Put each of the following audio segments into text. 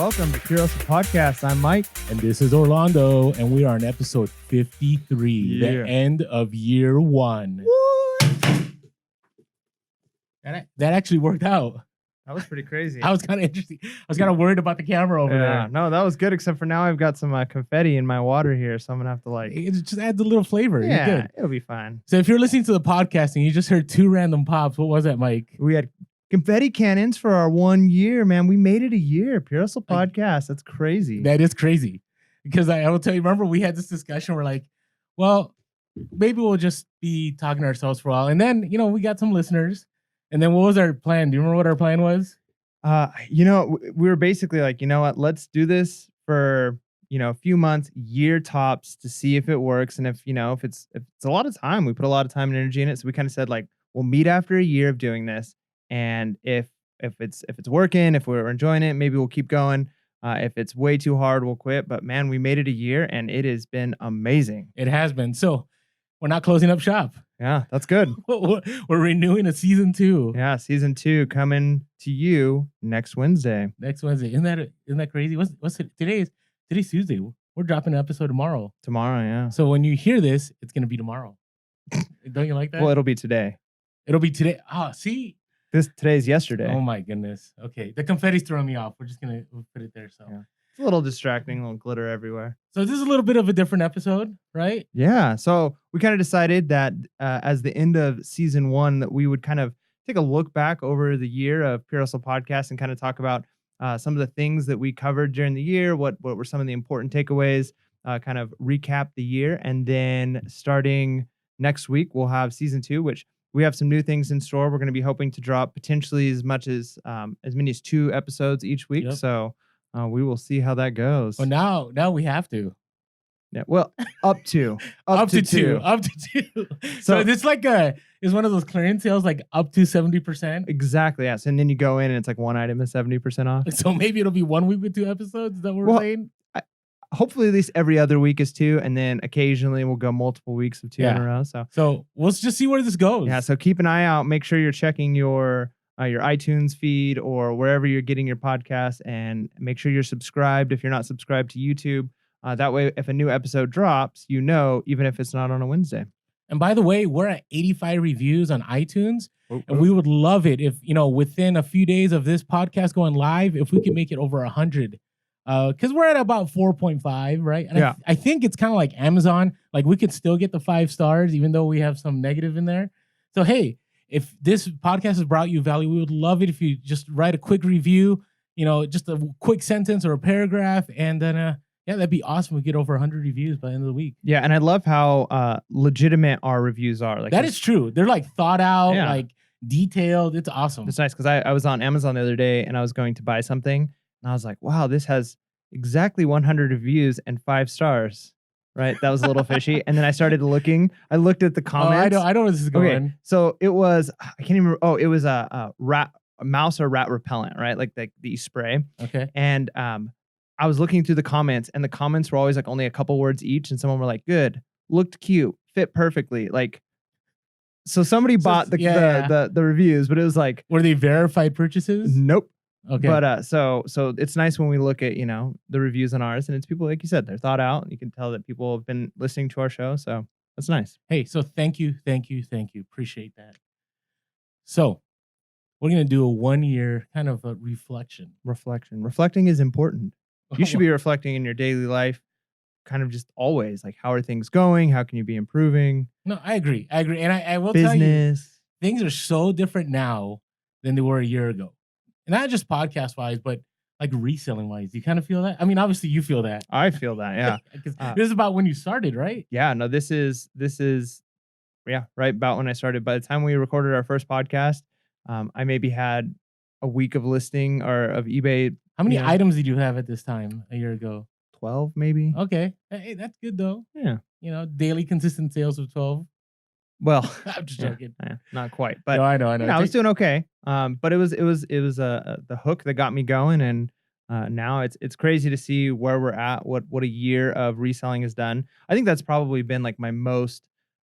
Welcome to Pure Hustle Podcast. I'm Mike. And this is Orlando, and we are on episode 53, the end of year one. That actually worked out. That was pretty crazy. I was kind of interesting. I was kind of worried about the camera over there. No, that was good, except for now I've got some confetti in my water here, so I'm going to have to It just adds a little flavor. Yeah, you're good. It'll be fine. So if you're listening to the podcast and you just heard two random pops, what was that, Mike? We had confetti cannons for our 1 year, man. We made it a year. Pure Hustle Podcast. That's crazy. That is crazy. Because I will tell you, remember we had this discussion. We're like, well, maybe we'll just be talking to ourselves for a while. And then, we got some listeners. And then what was our plan? Do you remember what our plan was? We were basically like, you know what? Let's do this for, a few months, year tops to see if it works. And if it's a lot of time, we put a lot of time and energy in it. So we kind of said like, we'll meet after a year of doing this. And if it's working, if we're enjoying it, maybe we'll keep going. If it's way too hard, we'll quit. But man, we made it a year and it has been amazing. It has been. So we're not closing up shop. Yeah, that's good. We're renewing a season 2. Yeah, season 2 coming to you next Wednesday. Next Wednesday. Isn't that crazy? What's it? Today's Tuesday. We're dropping an episode tomorrow. Tomorrow, yeah. So when you hear this, it's gonna be tomorrow. Don't you like that? Well, it'll be today. It'll be today. See. Today's yesterday. Oh my goodness. Okay. The confetti's throwing me off. We'll put it there. So yeah. It's a little distracting, a little glitter everywhere. So this is a little bit of a different episode, right? Yeah. So we kind of decided that as the end of season 1, that we would kind of take a look back over the year of Pure Hustle Podcast and kind of talk about some of the things that we covered during the year. What were some of the important takeaways? Kind of recap the year, and then starting next week, we'll have season 2, which we have some new things in store. We're going to be hoping to drop potentially as many as 2 episodes each week. Yep. So we will see how that goes. Well, now we have to. Yeah. Well, up to 2. So it's like it's one of those clearance sales, like up to 70%. Exactly. Yes. And then you go in and it's like one item is 70% off. So maybe it'll be 1 week with 2 episodes. Is that what we're saying? Hopefully at least every other week is 2, and then occasionally we'll go multiple weeks of 2 in a row. So we'll just see where this goes. Yeah. So keep an eye out. Make sure you're checking your iTunes feed or wherever you're getting your podcast, and make sure you're subscribed if you're not subscribed to YouTube. That way, if a new episode drops, even if it's not on a Wednesday. And by the way, we're at 85 reviews on iTunes, and we would love it if, within a few days of this podcast going live, if we could make it over 100. Because we're at about 4.5, right? And yeah. I think it's kind of like Amazon. Like we could still get the 5 stars, even though we have some negative in there. So, hey, if this podcast has brought you value, we would love it if you just write a quick review, just a quick sentence or a paragraph. And then, that'd be awesome. We get over 100 reviews by the end of the week. Yeah, and I love how legitimate our reviews are. Like that is true. They're like thought out, like detailed. It's awesome. It's nice because I was on Amazon the other day and I was going to buy something. And I was like, wow, this has exactly 100 reviews and 5 stars. Right? That was a little fishy. And then I started looking. I looked at the comments. I know where this is going. Okay, so it was, I can't even remember. Oh, it was a mouse or rat repellent, right? Like the spray. Okay. And I was looking through the comments, and the comments were always like only a couple words each. And someone were like, good, looked cute, fit perfectly. Like, so somebody bought the reviews, but it was like, were they verified purchases? Nope. Okay. But so it's nice when we look at, the reviews on ours, and it's people, like you said, they're thought out, and you can tell that people have been listening to our show. So that's nice. Hey, so thank you. Appreciate that. So we're going to do a 1 year kind of a reflection. Reflecting is important. You should be reflecting in your daily life, kind of just always, like, how are things going? How can you be improving? No, I agree. And I will tell you, things are so different now than they were a year ago. And not just podcast wise, but like reselling wise. Do you kind of feel that? I mean, obviously you feel that. I feel that, yeah. This is about when you started, right? Yeah, no, this is right about when I started. By the time we recorded our first podcast, I maybe had a week of listing or of eBay. How many items did you have at this time a year ago? 12, maybe. Okay. Hey, that's good though. Yeah. Daily consistent sales of 12. Well, I'm just joking. Not quite, but no, I know. I was doing okay. But it was the hook that got me going, and now it's crazy to see where we're at. What a year of reselling has done. I think that's probably been like my most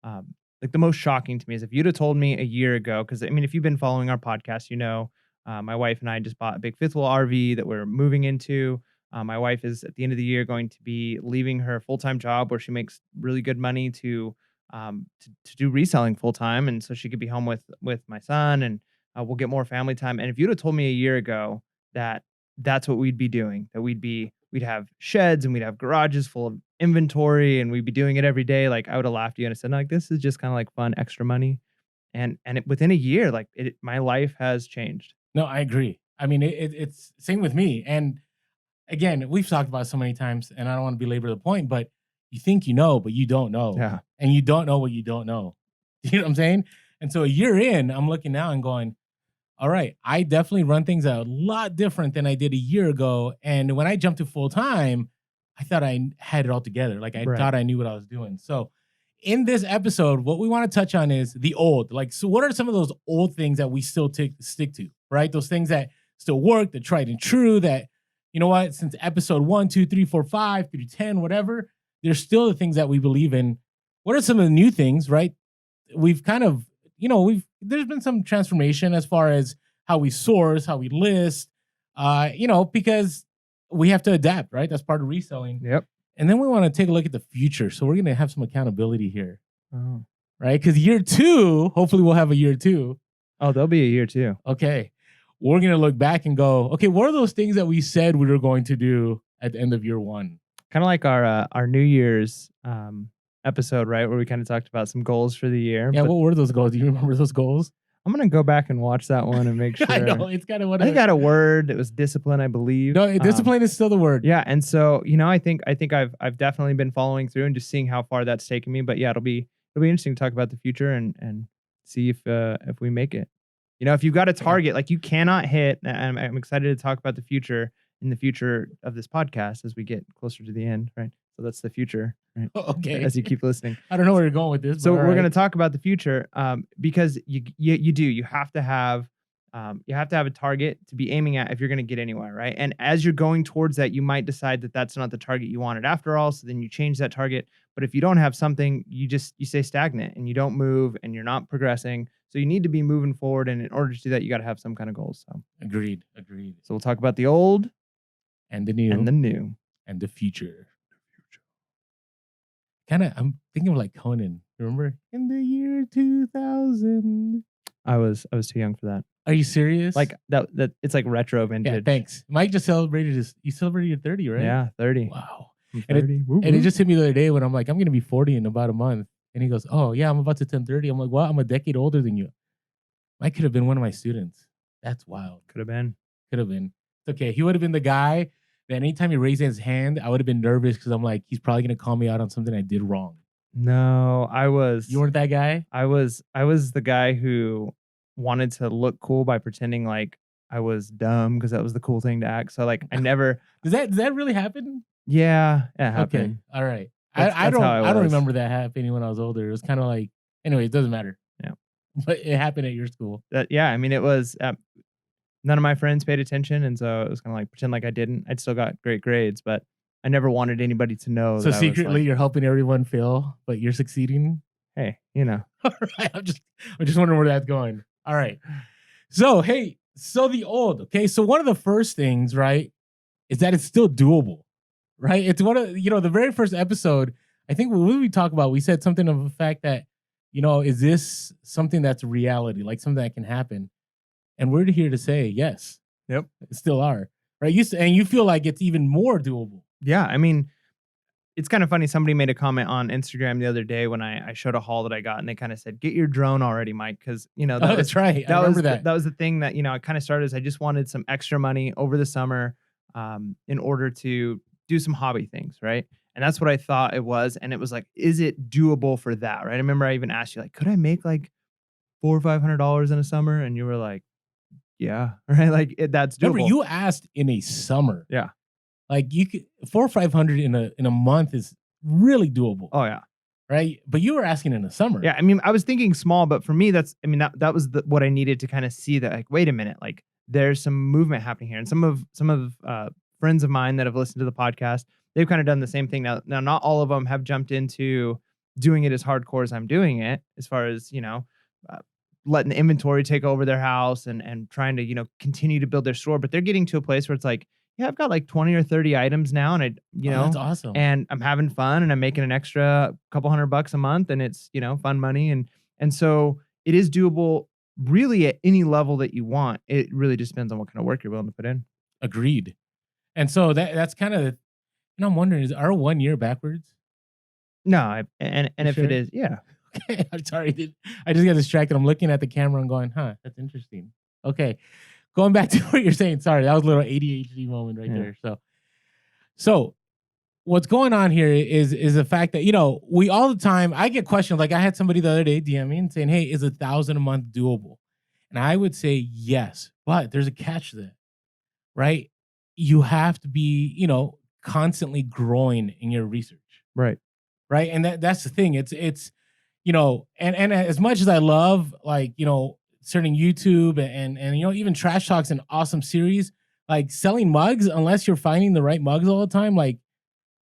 the most shocking to me is if you'd have told me a year ago, because I mean, if you've been following our podcast, My wife and I just bought a big fifth wheel RV that we're moving into. My wife is at the end of the year going to be leaving her full-time job where she makes really good money to do reselling full time, and so she could be home with my son, and we'll get more family time. And if you'd have told me a year ago that that's what we'd be doing, that we'd have sheds and we'd have garages full of inventory and we'd be doing it every day, like I would have laughed at you and I said, like, this is just kind of like fun extra money. Within a year, like my life has changed. No, I agree. I mean, it's same with me. And again, we've talked about it so many times, and I don't want to belabor the point, but you think you know, but you don't know. Yeah. And you don't know what you don't know. You know what I'm saying? And so a year in, I'm looking now and going, all right, I definitely run things a lot different than I did a year ago. And when I jumped to full time, I thought I had it all together. Like I Right. thought I knew what I was doing. So in this episode, what we want to touch on is the old. Like, so what are some of those old things that we still stick to, right? Those things that still work, that tried and true, that, you know what, since episode 1, 2, 3, 4, 5 through 10, whatever, there's still the things that we believe in. What are some of the new things, right? We've kind of, there's been some transformation as far as how we source, how we list, because we have to adapt, right? That's part of reselling. Yep. And then we want to take a look at the future. So we're going to have some accountability here, Oh. right? Because year 2, hopefully we'll have a year 2. Oh, there'll be a year too. Okay. We're going to look back and go, okay, what are those things that we said we were going to do at the end of year 1? Kind of like our New Year's episode, right? Where we kind of talked about some goals for the year. Yeah, what were those goals? Do you remember those goals? I'm going to go back and watch that one and make sure. I know, it's kind of what I think I had a word. It was discipline, I believe. No, discipline is still the word. Yeah. And so, I think I've definitely been following through and just seeing how far that's taken me. But yeah, it'll be interesting to talk about the future and see if we make it. If you've got a target, like you cannot hit, and I'm excited to talk about the future of this podcast as we get closer to the end, right? So that's the future, right? Okay. As you keep listening. I don't know where you're going with this. So we're going to talk about the future because you have to have a target to be aiming at if you're going to get anywhere, right? And as you're going towards that, you might decide that that's not the target you wanted after all. So then you change that target. But if you don't have something, you stay stagnant and you don't move and you're not progressing. So you need to be moving forward. And in order to do that, you got to have some kind of goals. So Agreed. So we'll talk about the old and the new and the future. Kind of, I'm thinking of like Conan. Remember? In the year 2000. I was too young for that. Are you serious? Like that it's like retro vintage. Yeah, thanks. Mike just you celebrated your 30, right? Yeah, 30. Wow. I'm 30. And it just hit me the other day when I'm like, I'm going to be 40 in about a month. And he goes, oh, yeah, I'm about to turn 30. I'm like, well, I'm a decade older than you. Mike could have been one of my students. That's wild. Could have been. It's okay. He would have been the guy that anytime he raised his hand, I would have been nervous because I'm like, he's probably going to call me out on something I did wrong. No, You weren't that guy? I was the guy who wanted to look cool by pretending like I was dumb because that was the cool thing to act. So like I never. Does that really happen? Yeah, it happened. Okay. All right. I don't remember that happening when I was older. It was kind of like, anyway, it doesn't matter. Yeah. But it happened at your school. I mean, it was, none of my friends paid attention. And so it was kind of like, pretend like I didn't. I'd still got great grades, but I never wanted anybody to know. So secretly you're helping everyone fail, but you're succeeding? Hey, All right. I'm just wondering where that's going. All right. So, hey, the old, okay? So one of the first things, right, is that it's still doable. Right? It's one of, the very first episode, I think when we talk about, we said something of the fact that, is this something that's reality, like something that can happen? And we're here to say, yes. Yep. It still are. Right? And you feel like it's even more doable. Yeah. I mean, it's kind of funny. Somebody made a comment on Instagram the other day when I showed a haul that I got, and they kind of said, get your drone already, Mike. Because, that's right. I remember that. That was the thing that, I kind of started as I just wanted some extra money over the summer in order to do some hobby things, right? And that's what I thought it was. And it was like, is it doable for that, right? I remember I even asked you, like, could I make like $400 or $500 in a summer? And you were like, yeah, right? Like that's doable. Remember, you asked in a summer. Yeah. Like you could 400 or 500 in a month is really doable. Oh yeah. Right. But you were asking in the summer. Yeah. I mean, I was thinking small, but for me, that was what I needed to kind of see that, like, wait a minute, like there's some movement happening here. And some of friends of mine that have listened to the podcast, they've kind of done the same thing. Now, not all of them have jumped into doing it as hardcore as I'm doing it, as far as, letting the inventory take over their house and trying to, continue to build their store. But they're getting to a place where it's like, yeah, I've got like 20 or 30 items now, and Oh, that's awesome. and I'm having fun, and I'm making an extra couple $100 a month, and it's, fun money. And so it is doable really at any level that you want. It really just depends on what kind of work you're willing to put in. Agreed. And so that's kind of, I'm wondering, is our 1 year backwards? No, and You if it sure? is, yeah. Okay, I'm sorry. I just got distracted. I'm looking at the camera and going, huh, that's interesting. Okay. Going back to what you're saying. Sorry, that was a little ADHD moment right there. So what's going on here is the fact that, we all the time, I get questions. Like, I had somebody the other day DM me and saying, hey, is $1,000 a month doable? And I would say yes, but there's a catch to that, right? You have to be, constantly growing in your research. Right. Right. And that's the thing. It's and as much as I love, like, starting YouTube and even Trash Talk's an awesome series, like selling mugs, unless you're finding the right mugs all the time, like,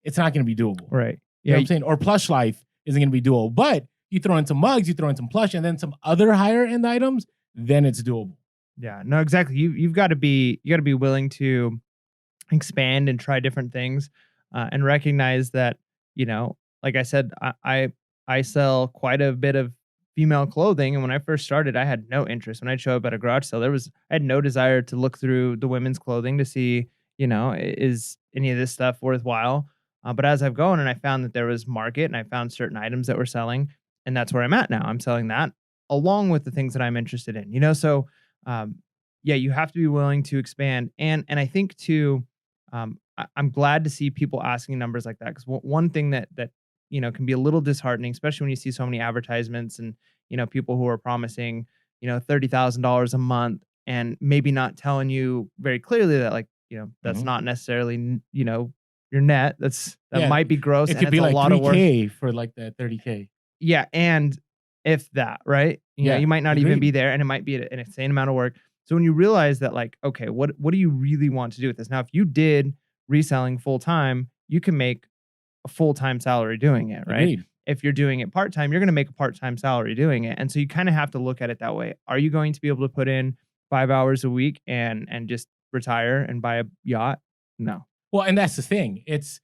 it's not going to be doable. Right. You know what I'm saying? Or Plush Life isn't going to be doable. But you throw in some mugs, you throw in some plush, and then some other higher end items, then it's doable. Yeah. No, exactly. You got to be willing to expand and try different things, and recognize that, like I said, I sell quite a bit of female clothing, and when I first started, I had no interest. When I'd show up at a garage sale, I had no desire to look through the women's clothing to see, is any of this stuff worthwhile. But as I've gone and I found that there was market, and I found certain items that were selling, and that's where I'm at now. I'm selling that along with the things that I'm interested in. So, yeah, you have to be willing to expand, and I think too. I'm glad to see people asking numbers like that, because one thing that can be a little disheartening, especially when you see so many advertisements and people who are promising $30,000 a month, and maybe not telling you very clearly that, like, that's not necessarily your net. That might be gross. It and could it's be a like lot of work. $3K for like that $30K. Yeah, and if that, right? You might not even be there, and it might be an insane amount of work. So when you realize that, like, okay, what do you really want to do with this? Now, if you did reselling full time, you can make a full time salary doing it, right? Agreed. If you're doing it part time, you're going to make a part time salary doing it, and so you kind of have to look at it that way. Are you going to be able to put in 5 hours a week and just retire and buy a yacht? No. Well, and that's the thing. It's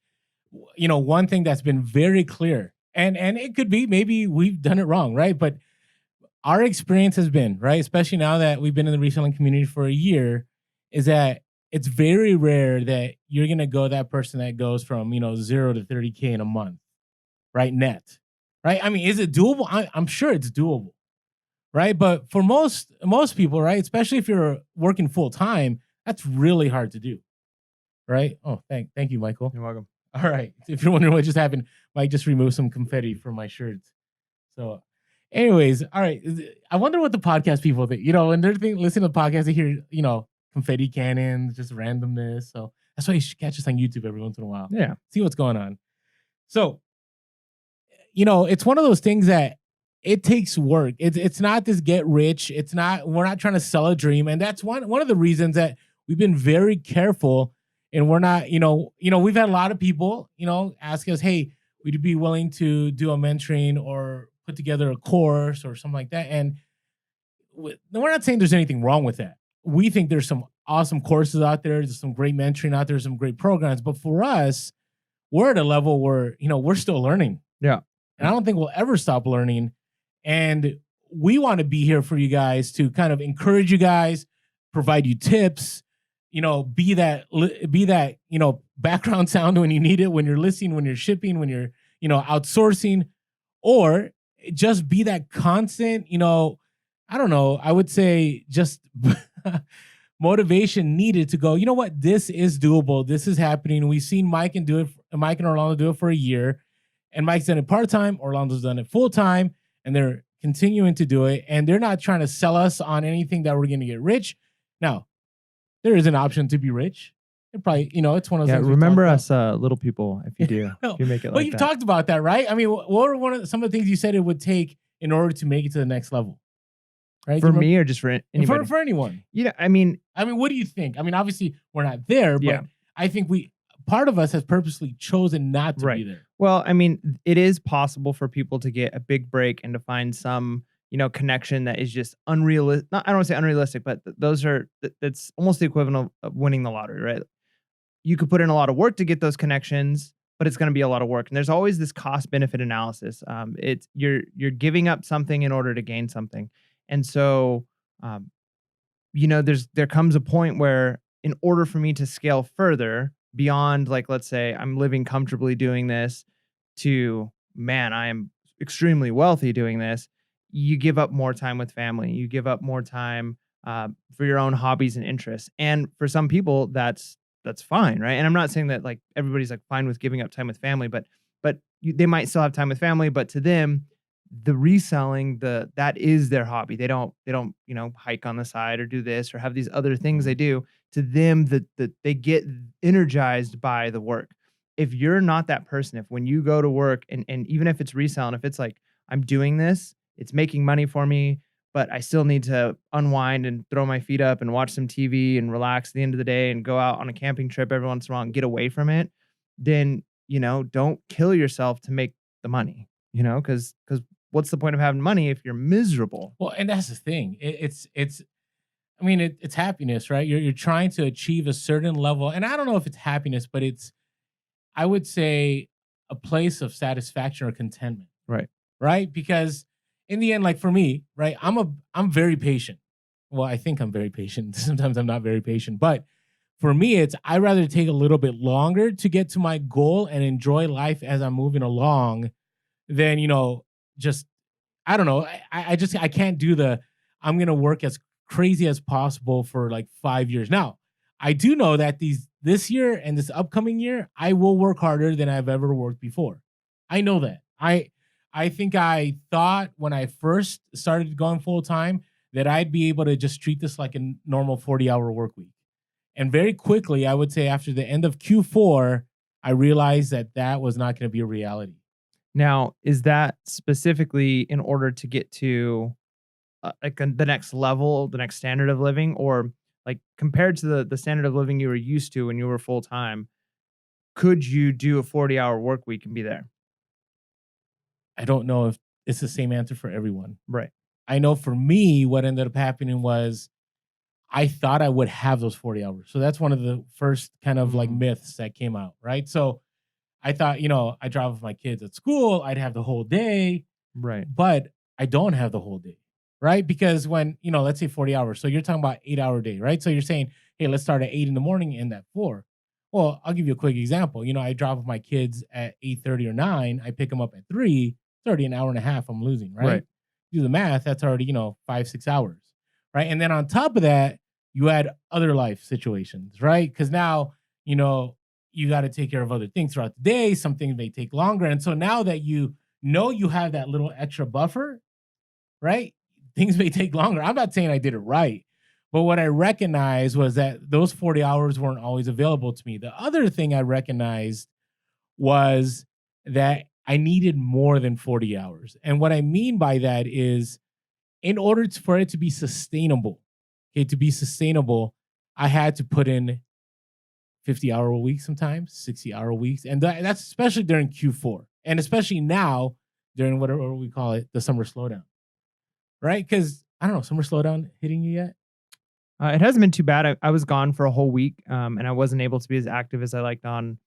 one thing that's been very clear, and it could be maybe we've done it wrong, right? But our experience has been, right, especially now that we've been in the reselling community for a year, is that it's very rare that you're going to go that person that goes from, 0 to 30K in a month, right? Net, right? I mean, is it doable? I'm sure it's doable, right? But for most people, right, especially if you're working full time, that's really hard to do, right? Oh, thank you, Michael. You're welcome. All right. If you're wondering what just happened, Mike just removed some confetti from my shirts. So, anyways, all right. I wonder what the podcast people think. When they're listening to the podcast, they hear, confetti cannons, just randomness. So that's why you should catch us on YouTube every once in a while. Yeah. See what's going on. So, it's one of those things that it takes work. It's not this get rich. We're not trying to sell a dream. And that's one of the reasons that we've been very careful, and we're not, we've had a lot of people, ask us, hey, would you be willing to do a mentoring or put together a course or something like that? And we're not saying there's anything wrong with that. We think there's some awesome courses out there. There's some great mentoring out there, some great programs. But for us, we're at a level where, we're still learning. Yeah. And I don't think we'll ever stop learning. And we want to be here for you guys to kind of encourage you guys, provide you tips, be that, background sound when you need it, when you're listening, when you're shipping, when you're, outsourcing, or just be that constant, I don't know, I would say just motivation needed to go, you know what, this is doable. This is happening. We've seen Mike and Orlando do it for a year, and Mike's done it part-time. Orlando's done it full-time, and they're continuing to do it. And they're not trying to sell us on anything that we're going to get rich. Now, there is an option to be rich. It probably, it's one of those things. Remember us little people, if you do. If you make it like that. Well, you've talked about that, right? I mean, what were some of the things you said it would take in order to make it to the next level? Right? For me, or just for anybody? For anyone. I mean, what do you think? I mean, obviously, we're not there, but I think part of us has purposely chosen not to be there. Well, I mean, it is possible for people to get a big break and to find some, connection that is just unrealistic. I don't want to say unrealistic, but that's almost the equivalent of winning the lottery, right? You could put in a lot of work to get those connections, but it's going to be a lot of work. And there's always this cost benefit analysis. It's you're giving up something in order to gain something, and so um, there comes a point where in order for me to scale further beyond, like, let's say I'm living comfortably doing this to, man, I am extremely wealthy doing this, you give up more time with family. You give up more time for your own hobbies and interests. And for some people, that's fine, right? And I'm not saying that like everybody's like fine with giving up time with family, but they might still have time with family. But to them, the reselling, that is their hobby. They don't hike on the side or do this or have these other things they do. To them, that they get energized by the work. If you're not that person, if when you go to work, and even if it's reselling, if it's like, I'm doing this, it's making money for me, but I still need to unwind and throw my feet up and watch some TV and relax at the end of the day and go out on a camping trip every once in a while and get away from it, then, don't kill yourself to make the money, because what's the point of having money if you're miserable? Well, and that's the thing. It's I mean, it's happiness, right? You're trying to achieve a certain level, and I don't know if it's happiness, but it's, I would say, a place of satisfaction or contentment, Right. right? Because in the end, like for me, right, I'm very patient. Well, I think I'm very patient. Sometimes I'm not very patient, but for me, it's I rather take a little bit longer to get to my goal and enjoy life as I'm moving along than just I don't know. I can't do the I'm gonna work as crazy as possible for like 5 years. Now, I do know that this year and this upcoming year, I will work harder than I've ever worked before. I know that. I think I thought when I first started going full time that I'd be able to just treat this like a normal 40-hour work week. And very quickly, I would say after the end of Q4, I realized that that was not going to be a reality. Now, is that specifically in order to get to the next level, the next standard of living, or like compared to the standard of living you were used to when you were full time? Could you do a 40-hour work week and be there? I don't know if it's the same answer for everyone. Right. I know for me, what ended up happening was I thought I would have those 40 hours. So that's one of the first kind of like Mm. myths that came out, right? So I thought, I drive with my kids at school, I'd have the whole day, Right. but I don't have the whole day, right? Because when, let's say 40 hours. So you're talking about 8 hour day, right? So you're saying, hey, let's start at 8 in the morning and end at 4. Well, I'll give you a quick example. I drive with my kids at 8:30 or 9. I pick them up at 3. It's already an hour and a half I'm losing, right? Right. Do the math. That's already, 5, 6 hours, right? And then on top of that, you add other life situations, right? Because now, you got to take care of other things throughout the day. Some things may take longer. And so now that you have that little extra buffer, right? Things may take longer. I'm not saying I did it right, but what I recognized was that those 40 hours weren't always available to me. The other thing I recognized was that I needed more than 40 hours. And what I mean by that is in order for it to be sustainable, I had to put in 50-hour weeks sometimes, 60-hour weeks. And that's especially during Q4 and especially now during whatever we call it, the summer slowdown, right? Because I don't know, summer slowdown hitting you yet? It hasn't been too bad. I was gone for a whole week, and I wasn't able to be as active as I liked on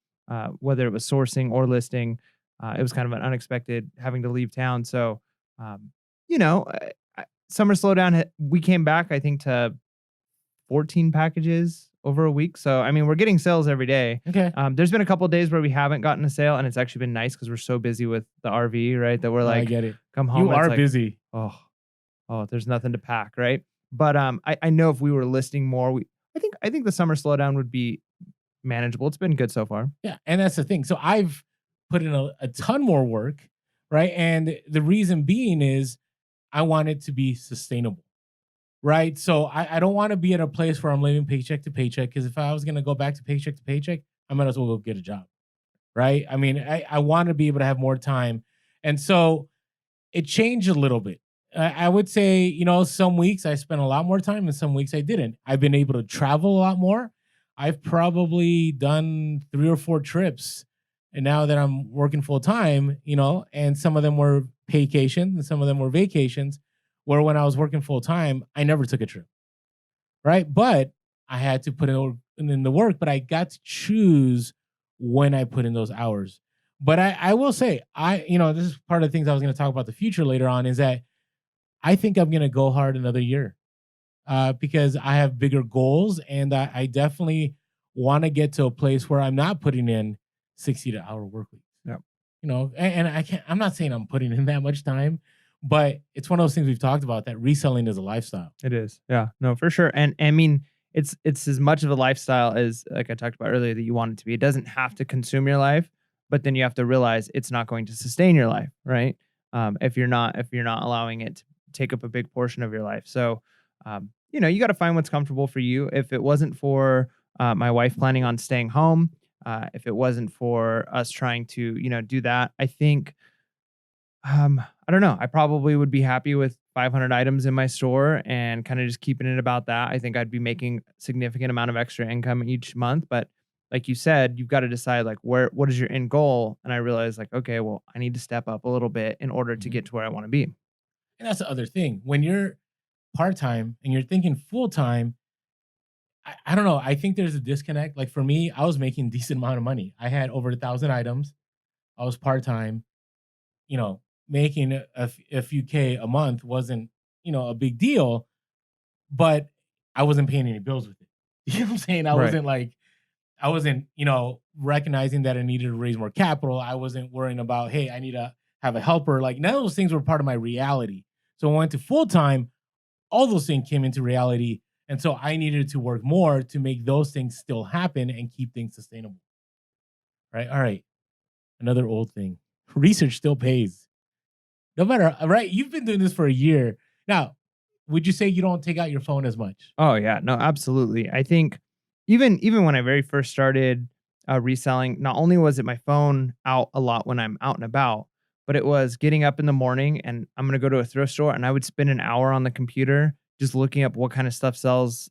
whether it was sourcing or listing. It was kind of an unexpected having to leave town. So, um, summer slowdown, we came back, I think, to 14 packages over a week. So, I mean, we're getting sales every day. Okay. There's been a couple of days where we haven't gotten a sale, and it's actually been nice because we're so busy with the RV, right? That we're I like, get it. come home. You and it's are like, busy. oh, there's nothing to pack, right? But I know if we were listing more, I think the summer slowdown would be manageable. It's been good so far. Yeah, and that's the thing. So I've put in a ton more work, right? And the reason being is I want it to be sustainable, right? So I don't want to be at a place where I'm living paycheck to paycheck because if I was going to go back to paycheck, I might as well go get a job, right? I mean, I want to be able to have more time. And so it changed a little bit. I would say, some weeks I spent a lot more time and some weeks I didn't. I've been able to travel a lot more. I've probably done 3 or 4 trips. And now that I'm working full time, and some of them were paycations and some of them were vacations Where when I was working full time, I never took a trip, right? But I had to put in the work, but I got to choose when I put in those hours. But I will say, this is part of the things I was going to talk about the future later on, is that I think I'm going to go hard another year because I have bigger goals, and I definitely want to get to a place where I'm not putting in 60 to hour work weeks. Yeah. And I can't, I'm not saying I'm putting in that much time, but it's one of those things we've talked about, that reselling is a lifestyle. It is. Yeah. No, for sure. And I mean, it's as much of a lifestyle as, like I talked about earlier, that you want it to be. It doesn't have to consume your life, but then you have to realize it's not going to sustain your life, right? If you're not allowing it to take up a big portion of your life. So, you got to find what's comfortable for you. If it wasn't for my wife planning on staying home, if it wasn't for us trying to, do that, I think I don't know. I probably would be happy with 500 items in my store and kind of just keeping it about that. I think I'd be making significant amount of extra income each month, but like you said, you've got to decide like what is your end goal? And I realized like, okay, well, I need to step up a little bit in order to Mhm. get to where I want to be. And that's the other thing. When you're part time and you're thinking full time, I don't know. I think there's a disconnect. Like for me, I was making decent amount of money. I had over 1,000 items. I was part time. You know, making a few K a month wasn't, a big deal, but I wasn't paying any bills with it. You know what I'm saying? Right. I wasn't, recognizing that I needed to raise more capital. I wasn't worrying about, hey, I need to have a helper. Like none of those things were part of my reality. So when I went to full time, all those things came into reality. And so I needed to work more to make those things still happen and keep things sustainable. Right. All right. Another old thing. Research still pays. No matter, right? You've been doing this for a year. Now, would you say you don't take out your phone as much? Oh yeah, no, absolutely. I think even when I very first started reselling, not only was it my phone out a lot when I'm out and about, but it was getting up in the morning and I'm gonna go to a thrift store and I would spend an hour on the computer just looking up what kind of stuff sells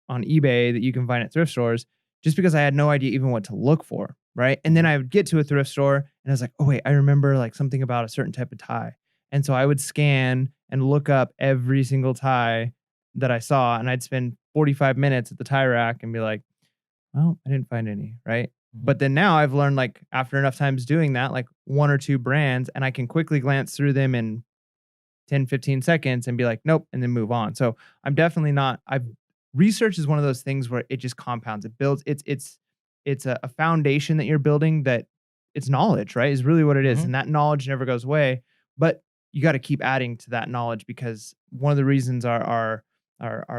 on eBay that you can find at thrift stores, just because I had no idea even what to look for, right? And then Mhm, I would get to a thrift store and I was like, oh wait, I remember like something about a certain type of tie. And so I would scan and look up every single tie that I saw, and I'd spend 45 minutes at the tie rack and be like, "Well, I didn't find any," right? mhm, But then now I've learned, like, after enough times doing that, like, 1 or 2 brands, and I can quickly glance through them in 10, 15 seconds and be like, "Nope," and then move on. So, I'm definitely not I've research is one of those things where it just compounds. It builds it's a foundation that you're building that it's knowledge, right? Is really what it is, mhm, and that knowledge never goes away, but you gotta keep adding to that knowledge because one of the reasons our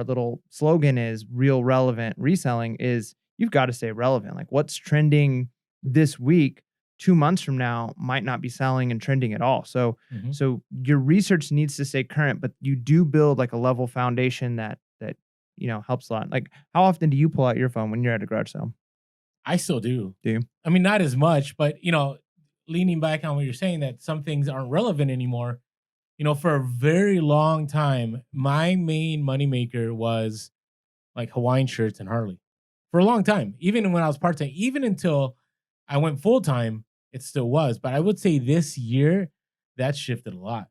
little slogan is real relevant reselling is you've got to stay relevant. Like what's trending this week, 2 months from now might not be selling and trending at all. So mhm. so your research needs to stay current, but you do build like a level foundation that helps a lot. Like how often do you pull out your phone when you're at a garage sale? I still do. Do you? I mean, not as much, but leaning back on what you're saying, that some things aren't relevant anymore. For a very long time, my main moneymaker was like Hawaiian shirts and Harley. For a long time, even when I was part time, even until I went full time, it still was. But I would say this year, that shifted a lot.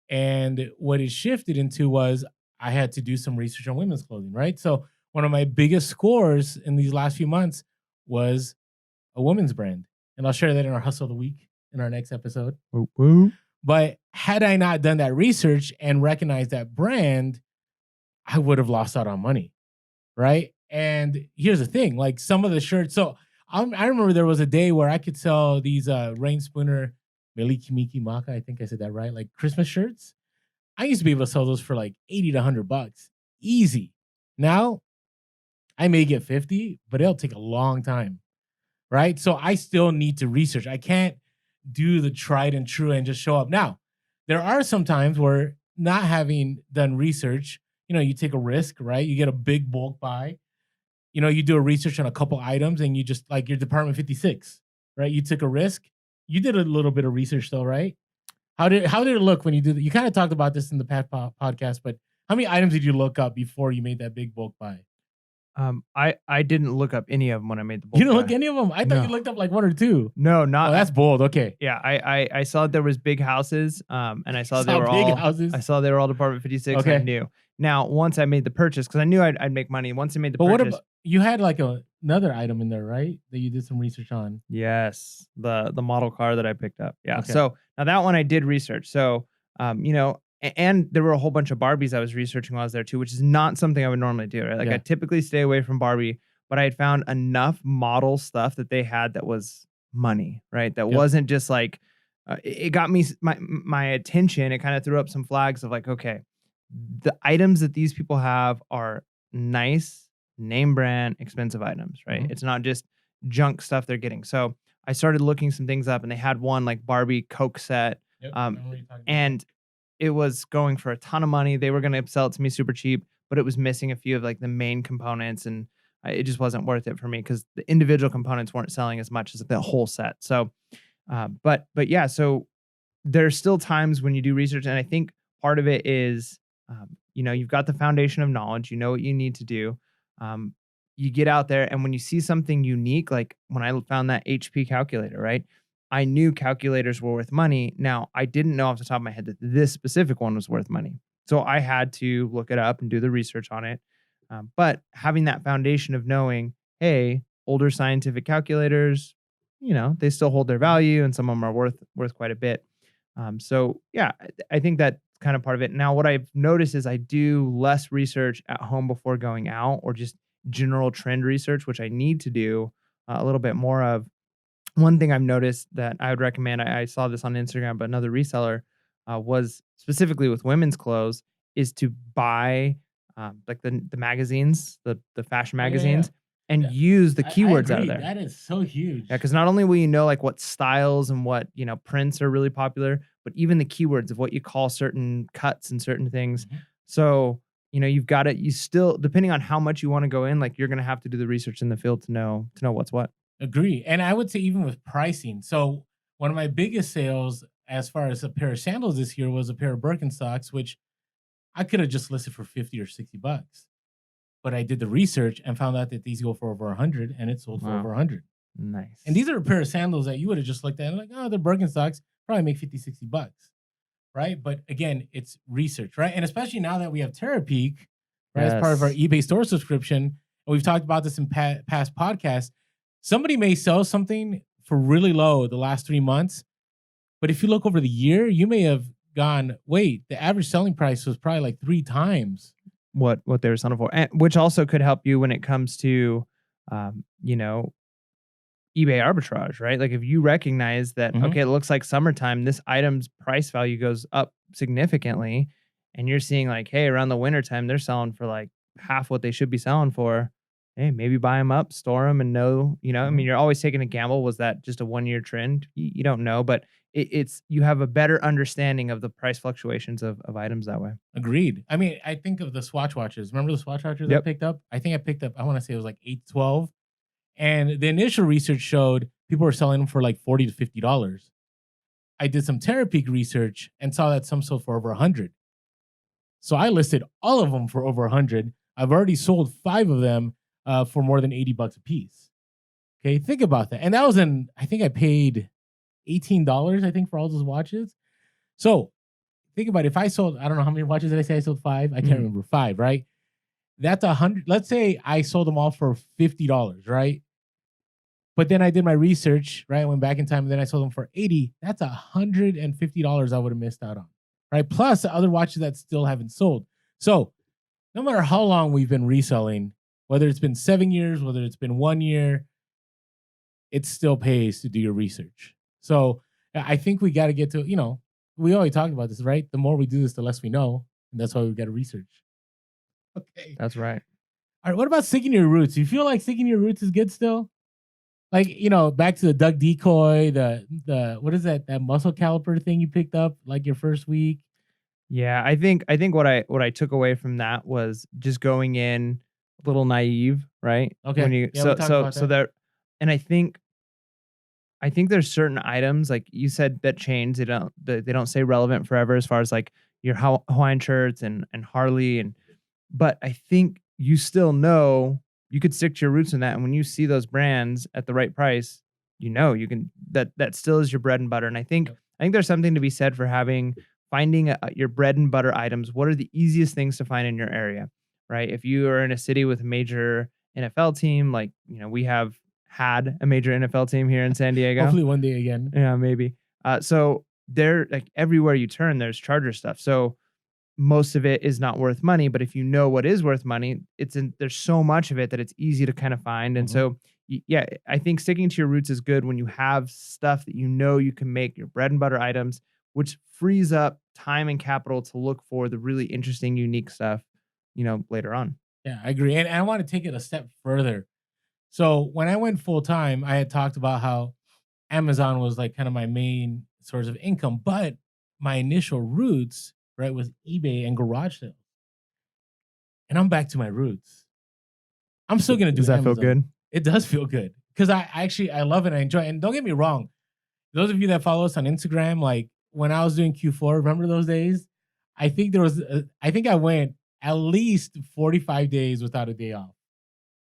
And what it shifted into was I had to do some research on women's clothing, right? So one of my biggest scores in these last few months was a women's brand. And I'll share that in our hustle of the week in our next episode. Woo, woo. But had I not done that research and recognized that brand, I would have lost out on money, right? And here's the thing, like some of the shirts. So I remember there was a day where I could sell these Rain Spooner Miliki Miki Maka, I think I said that right, like Christmas shirts. I used to be able to sell those for like 80 to 100 bucks. Easy. Now I may get 50, but it'll take a long time. Right. So I still need to research. I can't do the tried and true and just show up. Now, there are some times where not having done research, you take a risk, right? You get a big bulk buy, you do a research on a couple items and you just like your Department 56, right? You took a risk. You did a little bit of research though, right? How did it look when you did that? You kind of talked about this in the past podcast, but how many items did you look up before you made that big bulk buy? I didn't look up any of them when I made the You bulk didn't look buy. any of them? I thought you No. looked up like one or two. No, Oh, not that's bold. Okay. yeah, I saw that there was big houses, and You saw big houses. I saw they were all Department 56, and I Okay. knew. Now, once I made the purchase, because I knew I'd make money. Once I made the But what purchase, about you had like another item in there, right? That you did some research on. yes, the model car that I picked up. Yeah. Okay. So now that one I did research. So, and there were a whole bunch of Barbies I was researching while I was there too, which is not something I would normally do. Right? Like I Yeah. typically stay away from Barbie, but I had found enough model stuff that they had that was money. Right? That Yep. wasn't just like it got me my attention. It kind of threw up some flags of like, okay, the items that these people have are nice, name brand, expensive items, right? Mhm. It's not just junk stuff they're getting. So I started looking some things up and they had one like Barbie Coke set. Yep. I Um, remember what you're talking about. and it was going for a ton of money. They were going to sell it to me super cheap, but it was missing a few of like the main components and it just wasn't worth it for me because the individual components weren't selling as much as the whole set. So, but yeah, so there's still times when you do research, and I think part of it is, you've got the foundation of knowledge, you know what you need to do. Um, you get out there, and when you see something unique, like when I found that HP calculator, right? I knew calculators were worth money. Now, I didn't know off the top of my head that this specific one was worth money. So I had to look it up and do the research on it. But having that foundation of knowing, hey, older scientific calculators, they still hold their value, and some of them are worth quite a bit. So yeah, I think that's kind of part of it. Now, what I've noticed is I do less research at home before going out, or just general trend research, which I need to do a little bit more of. One thing I've noticed that I would recommend, I saw this on Instagram, but another reseller was specifically with women's clothes, is to buy like the magazines, the fashion Oh yeah, yeah. magazines, and Yeah. use the I keywords out of agree. there. That is so Yeah, huge. because not only will you know like what styles and what prints are really popular, but even the keywords of what you call certain cuts and certain things. Mhm. So you've got it. You still, depending on how much you want to go in, like you're gonna have to do the research in the field to know what's what. Agree. And I would say even with pricing. So one of my biggest sales as far as a pair of sandals this year was a pair of Birkenstocks, which I could have just listed for 50 or 60 bucks. But I did the research and found out that these go for over 100 and it sold for over Wow, 100. And nice. these are a pair of sandals that you would have just looked at and like, oh, they're Birkenstocks, probably make 50, 60 bucks. Right. But again, it's research, right? And especially now that we have Terapeak, right, as part of our Yes. eBay store subscription, and we've talked about this in past podcasts, somebody may sell something for really low the last 3 months. But if you look over the year, you may have gone, wait, the average selling price was probably like 3 times. What they were selling for, and which also could help you when it comes to, um, you know, eBay arbitrage, right? Like if you recognize that, Mhm. okay, it looks like summertime, this item's price value goes up significantly, and you're seeing like, hey, around the winter time, they're selling for like half what they should be selling for. Hey, maybe buy them up, store them, and know, I mean, Mhm. you're always taking a gamble. Was that just a 1 year trend? You don't know, but it's you have a better understanding of the price fluctuations of items that way. Agreed. I mean, I think of the Swatch watches. Remember the Swatch watches I Yep. picked up? I think I picked up, I want to say it was like 812. And the initial research showed people were selling them for like 40 to $50. I did some Terapeak research and saw that some sold for over 100. So I listed all of them for over 100. I've already sold 5 of them for more than 80 bucks a piece. Okay, think about that. And that was I think I paid $18, I think, for all those watches. So think about it. If I sold, I don't know how many watches did I say I sold 5? I can't Mhm. remember. 5, right? That's 100. Let's say I sold them all for $50, right? But then I did my research, right? I went back in time and then I sold them for 80. That's $150 I would have missed out on, right? Plus the other watches that still haven't sold. So no matter how long we've been reselling, whether it's been 7 years, whether it's been 1 year, it still pays to do your research. So I think we got to get to, we always talked about this, right? The more we do this, the less we know. And that's why we got to research. Okay. That's right. All right. What about sticking to your roots? You feel like sticking to your roots is good still? Like, back to the duck decoy, the what is that muscle caliper thing you picked up like your first week? Yeah, I think what I took away from that was just going in a little naive, right? When Okay. you Yeah, we talked about so that. there, and I think there's certain items like you said that change. They don't stay relevant forever as far as like your Hawaiian shirts and Harley, but I think you still know you could stick to your roots in that. And when you see those brands at the right price, you can that still is your bread and butter. And Yep. I think there's something to be said for finding your bread and butter items. What are the easiest things to find in your area, right? If you are in a city with a major NFL team, like we have had a major NFL team here in San Diego. Hopefully one day again. Yeah, maybe. So there, like everywhere you turn, there's Charger stuff. So most of it is not worth money, but if you know what is worth money, there's so much of it that it's easy to kind of find. And Mhm. so yeah, I think sticking to your roots is good when you have stuff that you can make your bread and butter items, which frees up time and capital to look for the really interesting, unique stuff, later on. Yeah, I agree. And I want to take it a step further. So when I went full time, I had talked about how Amazon was like kind of my main source of income, but my initial roots, right, was eBay and garage sales. And I'm back to my roots. I'm still gonna Does do that feel Amazon. good? It does feel good because I love it. I enjoy it. And don't get me wrong, those of you that follow us on Instagram, like when I was doing Q4, remember those days? I think I went at least 45 days without a day off.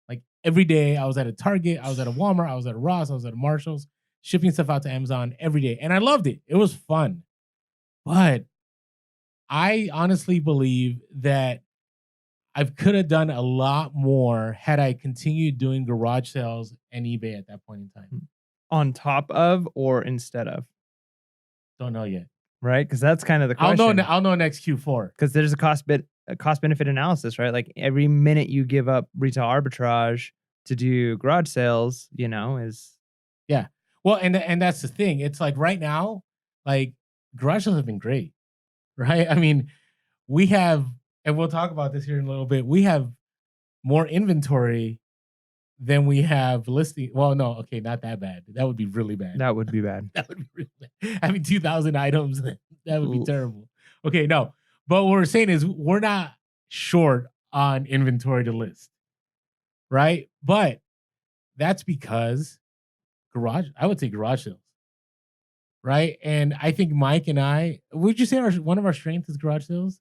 Like every day I was at a Target, I was at a Walmart, I was at a Ross, I was at a Marshalls, shipping stuff out to Amazon every day. And I loved it. It was fun. But I honestly believe that I could have done a lot more had I continued doing garage sales and eBay at that point in time. On top of or instead of, Don't know yet. right? Because that's kind of the I'll know. question. I'll know next Q4. Because there's a cost benefit analysis, right? Like every minute you give up retail arbitrage to do garage sales, is Yeah. Well, and that's the thing. It's like right now, like garage sales have been great, right? I mean, we have, and we'll talk about this here in a little bit. We have more inventory than we have listing. Well, no, okay, not that bad. That would be really bad. that would be bad. That would be really bad. I mean, 2,000 items. That would be Ooh. terrible. Okay, no. But what we're saying is we're not short on inventory to list, right? But that's because I would say garage sales, right? And I think Mike and I, would you say one of our strengths is garage sales?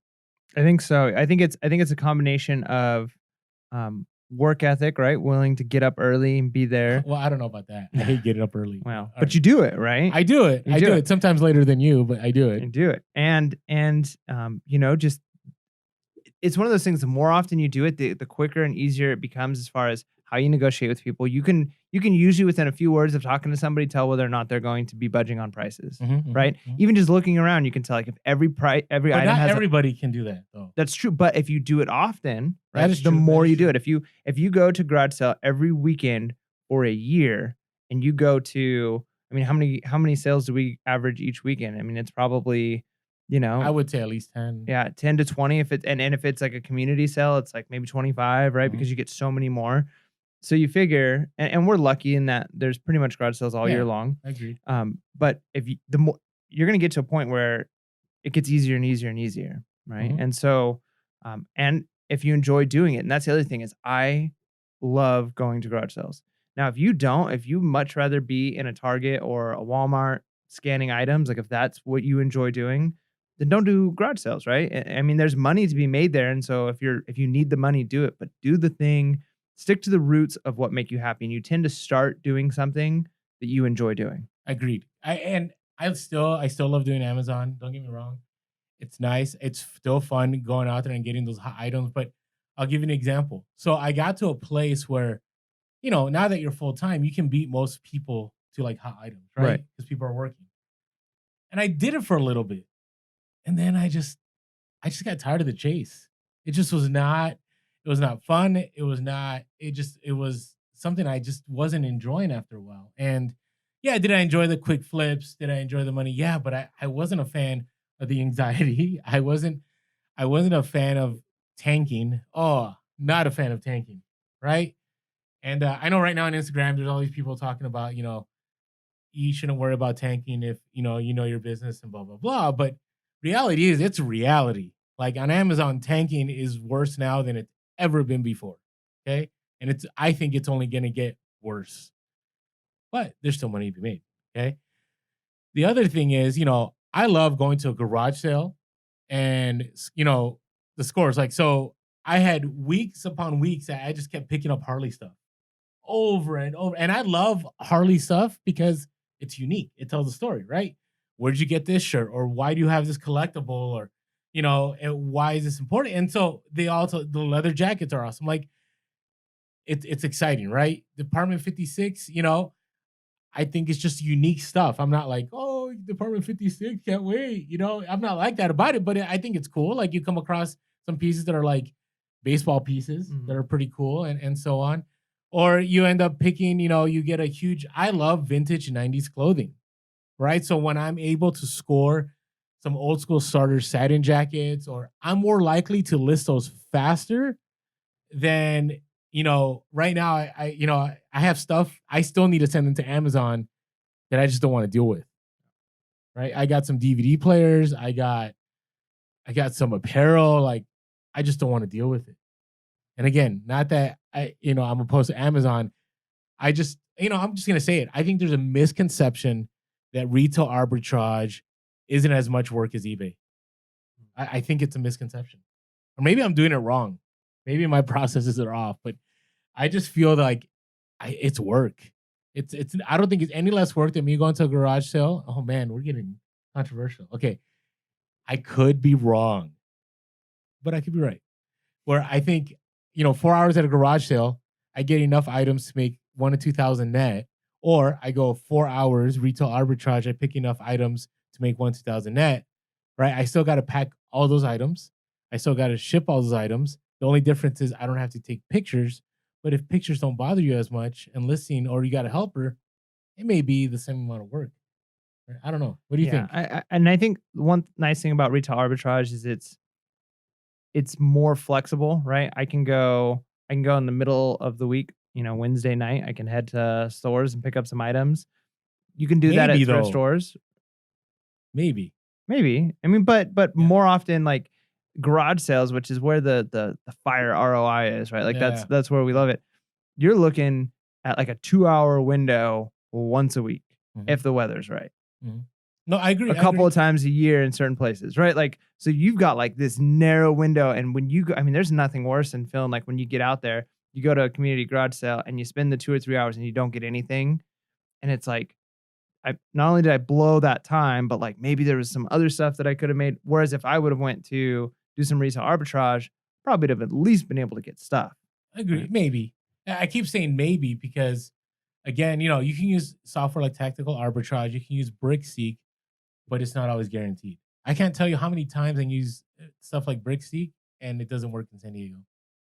I think so. I think it's a combination of work ethic, right? Willing to get up early and be there. Well, I don't know about that. I hate getting up early. Well, All but right. you do it, right? I do it. You I do do it. it sometimes later than you, but I do it. You do it. And just it's one of those things. The more often you do it, the quicker and easier it becomes as far as how you negotiate with people. You can usually within a few words of talking to somebody tell whether or not they're going to be budging on prices, right? Even just looking around, you can tell like if every But item not has everybody can do that though. that's true. But if you do it often, right, That is the true, that more is you do true. it. If you go to garage sale every weekend for a year, and you go to, I mean, how many sales do we average each weekend? I mean, it's probably, I would say at least 10. yeah, 10 to 20 if it's and if it's like a community sale, it's like maybe 25, right? Mhm. Because you get so many more. So you figure, and we're lucky in that there's pretty much garage sales all Yeah. year long. I agree. But if you, the more you're gonna get to a point where it gets easier and easier and easier, right? Mhm. And so, and if you enjoy doing it, and that's the other thing is I love going to garage sales. Now, if you much rather be in a Target or a Walmart scanning items, like if that's what you enjoy doing, then don't do garage sales, right? I mean, there's money to be made there, and so if you need the money, do it, but do the thing, stick to the roots of what make you happy, and you tend to start doing something that you enjoy doing. Agreed. I still love doing Amazon. Don't get me wrong. It's nice. It's still fun going out there and getting those hot items. But I'll give you an example. So I got to a place where, now that you're full time, you can beat most people to like hot items, right? Right. Because people are working. And I did it for a little bit. And then I just got tired of the chase. It was not fun. It was something I just wasn't enjoying after a while. And yeah, did I enjoy the quick flips? Did I enjoy the money? Yeah, but I wasn't a fan of the anxiety. I wasn't a fan of tanking. Oh, not a fan of tanking, right? And I know right now on Instagram, there's all these people talking about, you shouldn't worry about tanking if you know your business and blah blah blah. But reality is, it's reality. Like on Amazon, tanking is worse now than it's ever been before. Okay, and I think it's only going to get worse. But there's still money to be made. Okay. The other thing is, I love going to a garage sale and the scores. Like, so I had weeks upon weeks that I just kept picking up Harley stuff over and over. And I love Harley stuff because it's unique. It tells a story, right? Where'd you get this shirt? Or why do you have this collectible? Or, and why is this important? And so they also, the leather jackets are awesome. Like, it's exciting, right? Department 56, I think it's just unique stuff. I'm not like, oh, Department 56, can't wait. I'm not like that about it, but I think it's cool. Like, you come across some pieces that are like baseball pieces that are pretty cool and so on. Or you end up picking, you get a huge, I love vintage 90s clothing, right? So when I'm able to score some old school starter satin jackets, or I'm more likely to list those faster than, right now, I have stuff I still need to send them to Amazon that I just don't want to deal with. Right. I got some DVD players. I got some apparel. Like, I just don't want to deal with it. And again, not that I'm opposed to Amazon. I'm just going to say it. I think there's a misconception that retail arbitrage isn't as much work as eBay. I think it's a misconception. Or maybe I'm doing it wrong. Maybe my processes are off, but I just feel like it's work. It's. I don't think it's any less work than me going to a garage sale. Oh man, we're getting controversial. Okay, I could be wrong, but I could be right. Where I think 4 hours at a garage sale, I get enough items to make 1,000 to 2,000 net, or I go 4 hours retail arbitrage. I pick enough items to make 1,000 to 2,000 net. Right? I still got to pack all those items. I still got to ship all those items. The only difference is I don't have to take pictures. But if pictures don't bother you as much and listing, or you got a helper, it may be the same amount of work. I don't know. What do you think? And I think one nice thing about retail arbitrage is it's more flexible, right? I can go in the middle of the week, Wednesday night. I can head to stores and pick up some items. You can do that at thrift stores. Maybe. I mean, but more often, like garage sales, which is where the fire ROI is, right? Like that's where we love it. You're looking at like a 2-hour window once a week if the weather's right. No, I agree. A couple of times a year in certain places, right? Like, so you've got like this narrow window, and when you go, I mean, there's nothing worse than feeling like when you get out there, you go to a community garage sale and you spend the 2 or 3 hours and you don't get anything, and it's like, I not only did I blow that time, but like maybe there was some other stuff that I could have made. Whereas if I would have went to do some retail arbitrage, probably would have at least been able to get stuff. I agree. Right? Maybe. I keep saying maybe because, again, you can use software like Tactical Arbitrage. You can use BrickSeek, but it's not always guaranteed. I can't tell you how many times I use stuff like BrickSeek and it doesn't work in San Diego.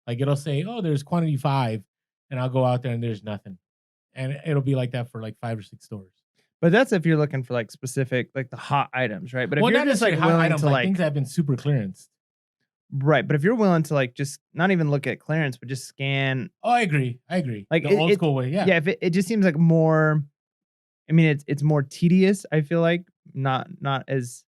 Like, it'll say, oh, there's quantity 5, and I'll go out there and there's nothing. And it'll be like that for like 5 or 6 stores. But that's if you're looking for like specific, like the hot items, right? But if you're just like willing items, to like things that have been super clearanced. Right. But if you're willing to like just not even look at clearance, but just scan. Oh, I agree. Like the old school way. Yeah. Yeah. If it just seems like more, I mean, it's more tedious, I feel like, not as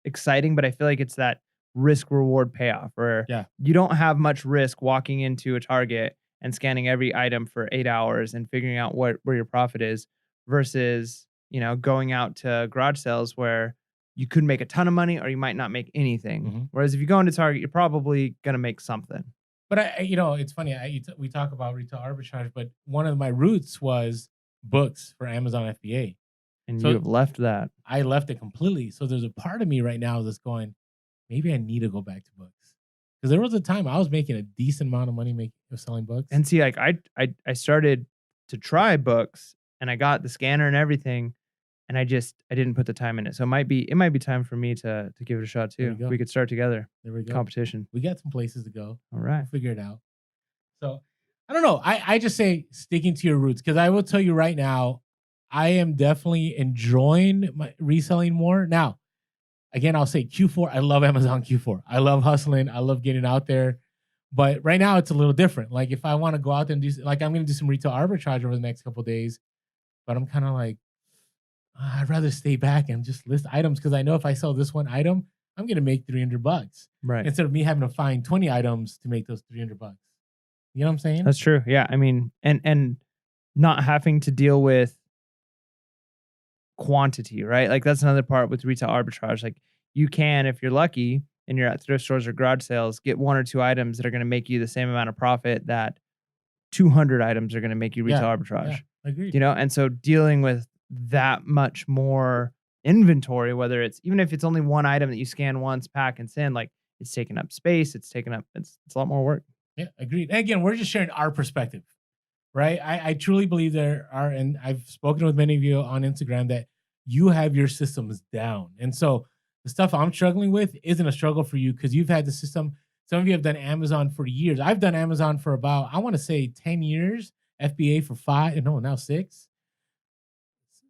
exciting, but I feel like it's that risk reward payoff where you don't have much risk walking into a Target and scanning every item for 8 hours and figuring out where your profit is versus, going out to garage sales where you could make a ton of money or you might not make anything. Whereas if you go into Target, you're probably going to make something. But it's funny. We talk about retail arbitrage, but one of my roots was books for Amazon FBA. And so you have left that. I left it completely. So there's a part of me right now that's going, maybe I need to go back to books. Because there was a time I was making a decent amount of money selling books. And see, like I started to try books and I got the scanner and everything. And I didn't put the time in it. So it might be time for me to give it a shot too. We could start together. There we go. Competition. We got some places to go. All right. We'll figure it out. So I don't know. I just say sticking to your roots, because I will tell you right now, I am definitely enjoying my reselling more. Now, again, I'll say Q4. I love Amazon Q4. I love hustling. I love getting out there. But right now it's a little different. Like if I want to go out there and do, like I'm going to do some retail arbitrage over the next couple of days, but I'm kind of like, I'd rather stay back and just list items, because I know if I sell this one item, I'm going to make $300. Right. Instead of me having to find 20 items to make those $300. You know what I'm saying? That's true. Yeah. I mean, and not having to deal with quantity, right? Like that's another part with retail arbitrage. Like you can, if you're lucky, and you're at thrift stores or garage sales, get 1 or 2 items that are going to make you the same amount of profit that 200 items are going to make you retail arbitrage. Agreed. You know, and so dealing with that much more inventory, whether it's even if it's only one item that you scan once, pack and send, like it's taking up space, it's a lot more work. Yeah, agreed. And again, we're just sharing our perspective, right? I truly believe there are, and I've spoken with many of you on Instagram, that you have your systems down. And so the stuff I'm struggling with isn't a struggle for you because you've had the system. Some of you have done Amazon for years. I've done Amazon for about, I want to say 10 years, FBA for 5, no, now 6.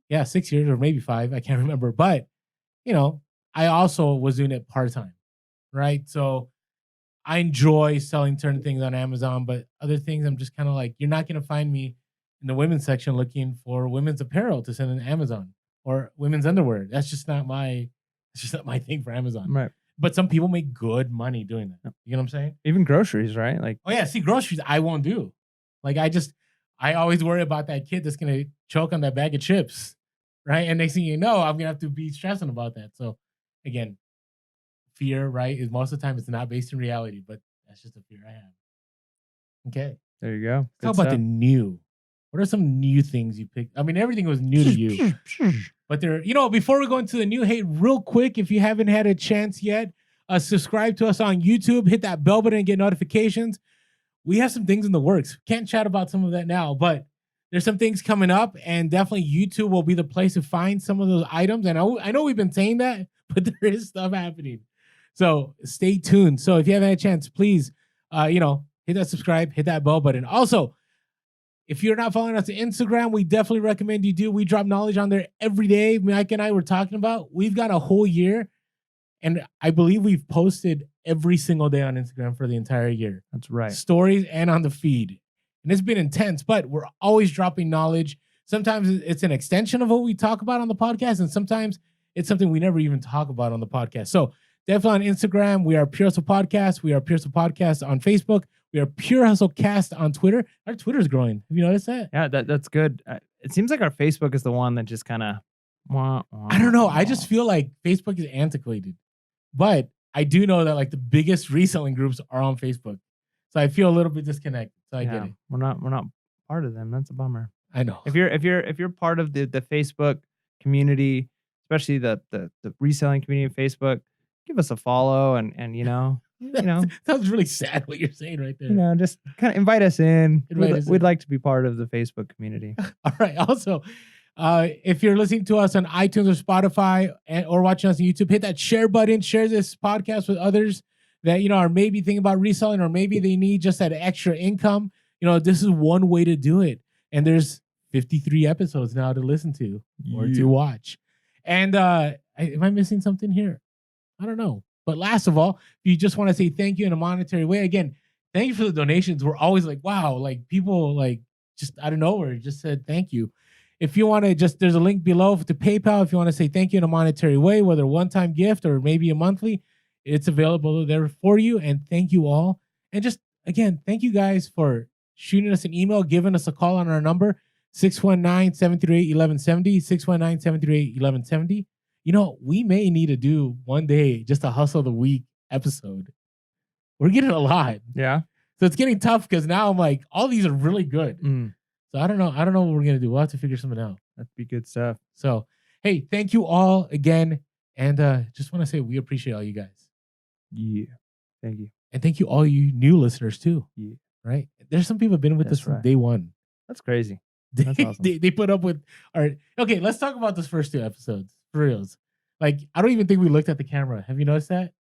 Yeah, 6 years or maybe 5. I can't remember. But, you know, I also was doing it part-time, right? So I enjoy selling certain things on Amazon, but other things I'm just kind of like, you're not going to find me in the women's section looking for women's apparel to send on Amazon or women's underwear. It's just not my thing for Amazon. Right. But some people make good money doing that. You know what I'm saying? Even groceries, right? Like, oh yeah, see, groceries I won't do. Like I always worry about that kid that's gonna choke on that bag of chips, right? And next thing you know, I'm gonna have to be stressing about that. So again, fear, right? Is most of the time it's not based in reality, but that's just a fear I have. Okay. there you go. Let's talk about the new. What are some new things you picked? I mean, everything was new to you. But there, you know, before we go into the new, hey, real quick, if you haven't had a chance yet, subscribe to us on YouTube, hit that bell button and get notifications. We have some things in the works. Can't chat about some of that now, but there's some things coming up, and definitely YouTube will be the place to find some of those items. And I know we've been saying that, but there is stuff happening. So stay tuned. So if you haven't had a chance, please, hit that subscribe, hit that bell button. Also, if you're not following us on Instagram, we definitely recommend you do. We drop knowledge on there every day. Mike and I were talking about, we've got a whole year, and I believe we've posted every single day on Instagram for the entire year. That's right. Stories and on the feed. And it's been intense, but we're always dropping knowledge. Sometimes it's an extension of what we talk about on the podcast, and sometimes it's something we never even talk about on the podcast. So definitely on Instagram, we are Pure Hustle Podcast. We are Pure Hustle Podcast on Facebook. We are Pure Hustle Cast on Twitter. Our Twitter is growing. Have you noticed that? Yeah, that's good. It seems like our Facebook is the one that just kind of. I don't know. I just feel like Facebook is antiquated, but I do know that like the biggest reselling groups are on Facebook, so I feel a little bit disconnected. So I get it. We're not part of them. That's a bummer. I know. If you're part of the Facebook community, especially the reselling community of Facebook, give us a follow and sounds really sad what you're saying right there. Just kind of invite us in. We'd like to be part of the Facebook community. All right. Also, if you're listening to us on iTunes or Spotify or watching us on YouTube, hit that share button. Share this podcast with others that are maybe thinking about reselling, or maybe they need just that extra income. This is one way to do it. And there's 53 episodes now to listen to or to watch. And am I missing something here? I don't know. But last of all, if you just want to say thank you in a monetary way, again, thank you for the donations. We're always like, wow, like people like just out of nowhere just said thank you. If you want to there's a link below to PayPal. If you want to say thank you in a monetary way, whether a one-time gift or maybe a monthly, it's available there for you. And thank you all. And just again, thank you guys for shooting us an email, giving us a call on our number, 619-738-1170, 619-738-1170. We may need to do one day just a Hustle of the Week episode. We're getting a lot. Yeah. So it's getting tough because now I'm like, all these are really good. So I don't know. I don't know what we're going to do. We'll have to figure something out. That'd be good stuff. So, hey, thank you all again. And just want to say we appreciate all you guys. Yeah. Thank you. And thank you all you new listeners too. Yeah. Right? There's some people who have been with us from day one. That's crazy. That's awesome. They put up with our... Okay, let's talk about those first 2 episodes. For reals. Like, I don't even think we looked at the camera. Have you noticed that?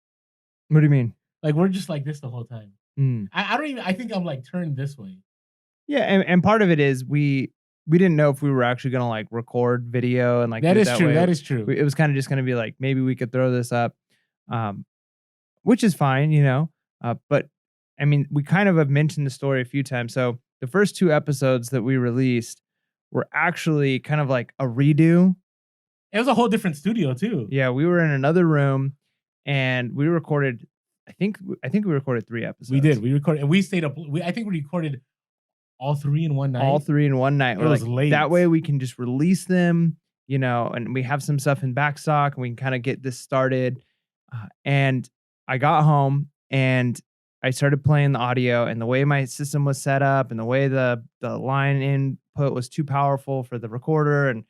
What do you mean? Like, we're just like this the whole time. I don't even... I think I'm like turned this way. Yeah, and part of it is we didn't know if we were actually going to like record video and like that is true. way. That is true. It was kind of just going to be like, maybe we could throw this up, which is fine, but I mean, we kind of have mentioned the story a few times. So the first 2 episodes that we released were actually kind of like a redo. It was a whole different studio too. Yeah, we were in another room and we recorded. I think we recorded 3 episodes. We did. We recorded, and we stayed up. I think we recorded all 3 in one night. All 3 in one night. It was like, late. That way we can just release them, and we have some stuff in backstock and we can kind of get this started. And I got home and I started playing the audio, and the way my system was set up and the way the line input was too powerful for the recorder, and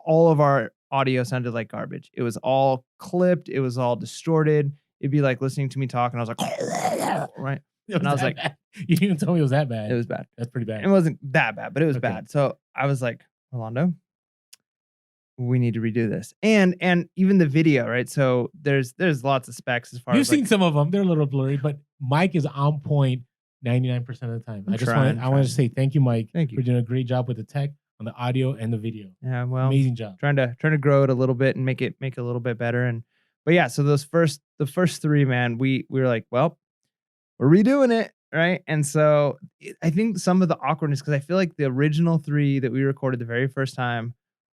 all of our audio sounded like garbage. It was all clipped, it was all distorted. It'd be like listening to me talk, and I was like, right? It And was I was that like, bad. You didn't even tell me it was that bad. it was bad. That's pretty bad. It wasn't that bad, but it was Okay. bad. So I was like, Rolando, we need to redo this. And even the video, right? So there's lots of specs as far You've as seen like, some of them. They're a little blurry, but Mike is on point 99% of the time. I wanted to say thank you, Mike. Thank you for doing a great job with the tech on the audio and the video. Yeah, well, Amazing job. Trying to grow it a little bit and make it a little bit better. And but yeah, so the first three, man, we were like, well, we're redoing it, right? And so I think some of the awkwardness, because I feel like the original three that we recorded the very first time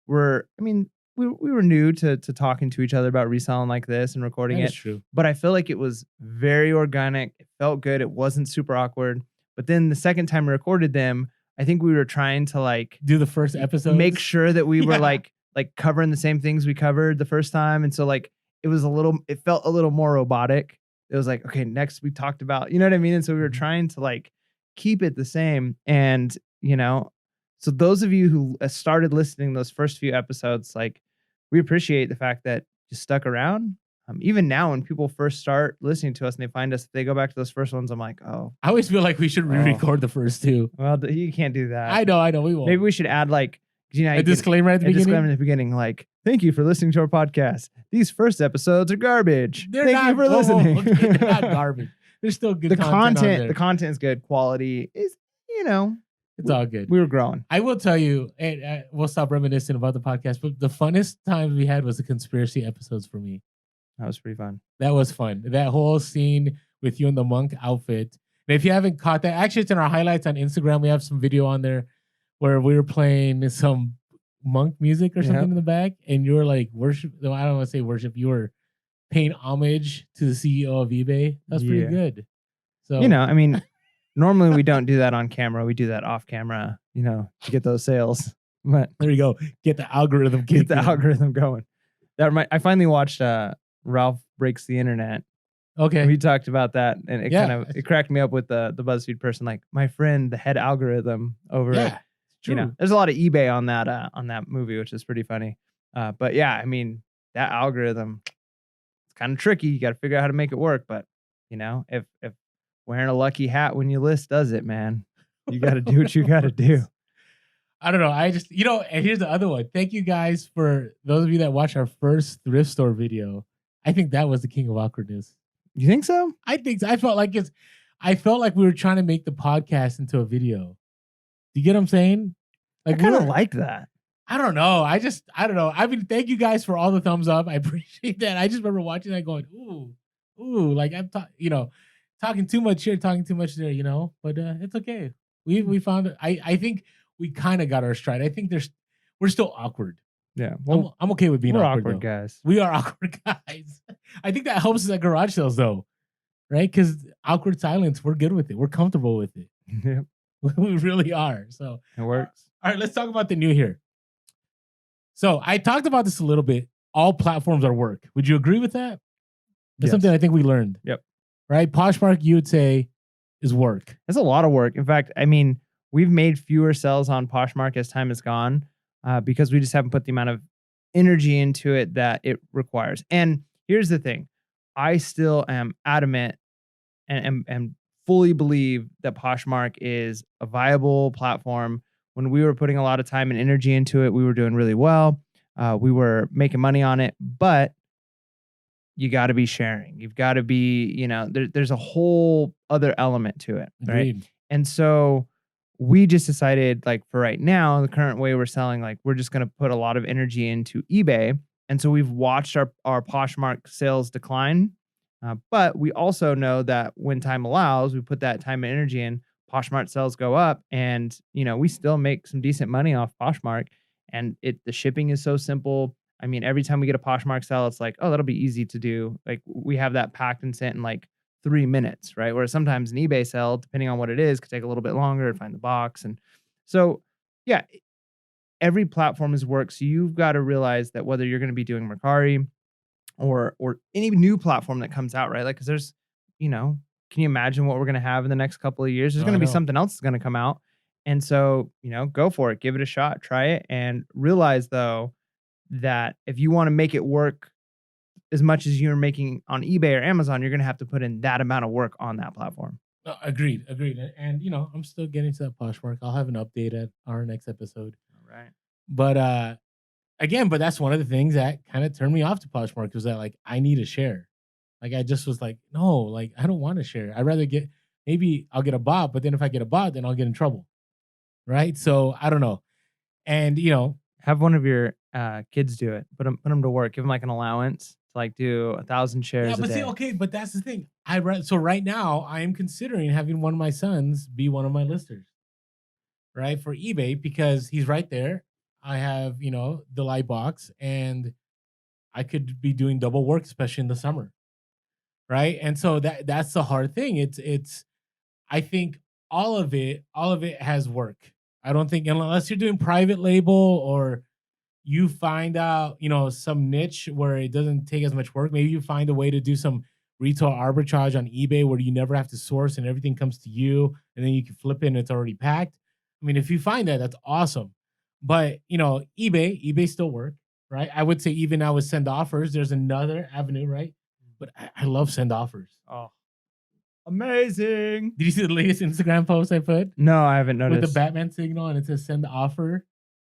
were, I mean, we were new to talking to each other about reselling like this and recording That is it. true. But I feel like it was very organic. It felt good. It wasn't super awkward. But then the second time we recorded them, I think we were trying to like Do the first episode. make sure that we were Yeah. like covering the same things we covered the first time. And so like it felt a little more robotic. It was like, okay, next we talked about, you know what I mean? And so we were trying to like keep it the same. And, you know, so those of you who started listening those first few episodes, like we appreciate the fact that you stuck around. Even now, when people first start listening to us and they find us, if they go back to those first ones, I'm like, oh, I always feel like we should re-record the first two. well, you can't do that. I know, we won't. Maybe we should add like, you know, a disclaimer at the beginning. Disclaimer at the beginning, like, thank you for listening to our podcast. These first episodes are garbage. Thank you for listening. Okay, they're not garbage. There's still good The content. The content is good. Quality is, you know, It's all good. We were growing. I will tell you, and we'll stop reminiscing about the podcast, but the funnest times we had was the conspiracy episodes for me. That was pretty fun. That was fun. That whole scene with you in the monk outfit. And if you haven't caught that, actually, it's in our highlights on Instagram. We have some video on there where we were playing some monk music or something in the back, and you were like worship. No, I don't want to say worship. You were paying homage to the CEO of eBay. That's pretty good. So you know, I mean, normally we don't do that on camera. We do that off camera, you know, to get those sales. But there you go. Get the algorithm. Get the algorithm going. I finally watched Ralph Breaks the Internet. Okay. We talked about that, and it cracked me up with the BuzzFeed person, like my friend, the head algorithm over at, you know, there's a lot of eBay on that movie, which is pretty funny. But yeah, I mean, that algorithm, it's kind of tricky. You got to figure out how to make it work. But you know, if wearing a lucky hat when you list does it, man, you got to do what you got to do. I don't know. I just, you know, and here's the other one. Thank you guys for those of you that watched our first thrift store video. I think that was the king of awkwardness. You think so? I think so. I felt like we were trying to make the podcast into a video. Do you get what I'm saying? Like, I kind of like that. I don't know. I don't know. I mean, thank you guys for all the thumbs up. I appreciate that. I just remember watching that going, ooh, like I'm talking too much here, talking too much there, you know, but it's okay. We found it. I think we kind of got our stride. I think we're still awkward. Yeah. Well, I'm okay with being awkward guys. We are awkward guys. I think that helps us at garage sales though, right? Because awkward silence, we're good with it. We're comfortable with it. Yeah. We really are. So it works. All right, let's talk about the new here. So I talked about this a little bit. All platforms are work. Would you agree with that? That's something I think we learned. Yep. Right? Poshmark, you would say, is work. It's a lot of work. In fact, I mean, we've made fewer sales on Poshmark as time has gone because we just haven't put the amount of energy into it that it requires. And here's the thing. I still am adamant and fully believe that Poshmark is a viable platform. When we were putting a lot of time and energy into it, we were doing really well. We were making money on it, but you got to be sharing. You've got to be, you know, there's a whole other element to it, right? Agreed. And so we just decided, like, for right now, the current way we're selling, like, we're just going to put a lot of energy into eBay. And so we've watched our Poshmark sales decline. But we also know that when time allows, we put that time and energy in, Poshmark sales go up, and you know, we still make some decent money off Poshmark, and the shipping is so simple. I mean, every time we get a Poshmark sale, it's like, oh, that'll be easy to do. Like, we have that packed and sent in like 3 minutes, right? Whereas sometimes an eBay sale, depending on what it is, could take a little bit longer to find the box. And so, yeah, every platform is work. So you've got to realize that whether you're going to be doing Mercari, or any new platform that comes out, right? Like, because there's, you know, can you imagine what we're gonna have in the next couple of years? There's No, I gonna be know. something else that's gonna come out. And so, go for it, give it a shot, try it, and realize though that if you want to make it work as much as you're making on eBay or Amazon, you're gonna have to put in that amount of work on that platform. Agreed, agreed. And I'm still getting to that Poshmark. I'll have an update at our next episode. All right. But again, but that's one of the things that kind of turned me off to Poshmark was that like I need a share. Like I just was like, no, like I don't want to share. I'd rather get maybe I'll get a bot, but then if I get a bot, then I'll get in trouble. Right. So I don't know. And Have one of your kids do it. Put them to work. Give them like an allowance to like do 1,000 yeah, shares a but see, day. okay, but that's the thing. So right now I am considering having one of my sons be one of my listers, right, for eBay because he's right there. I have, the light box and I could be doing double work, especially in the summer. Right. And so that's the hard thing. It's I think all of it has work. I don't think unless you're doing private label or you find out, some niche where it doesn't take as much work. Maybe you find a way to do some retail arbitrage on eBay where you never have to source and everything comes to you and then you can flip it and it's already packed. I mean, if you find that, that's awesome. But, eBay still work, right? I would say even now with send offers, there's another avenue, right? But I love send offers. Oh, amazing. Did you see the latest Instagram post I put No, I haven't with the noticed. Batman signal and it says send offer?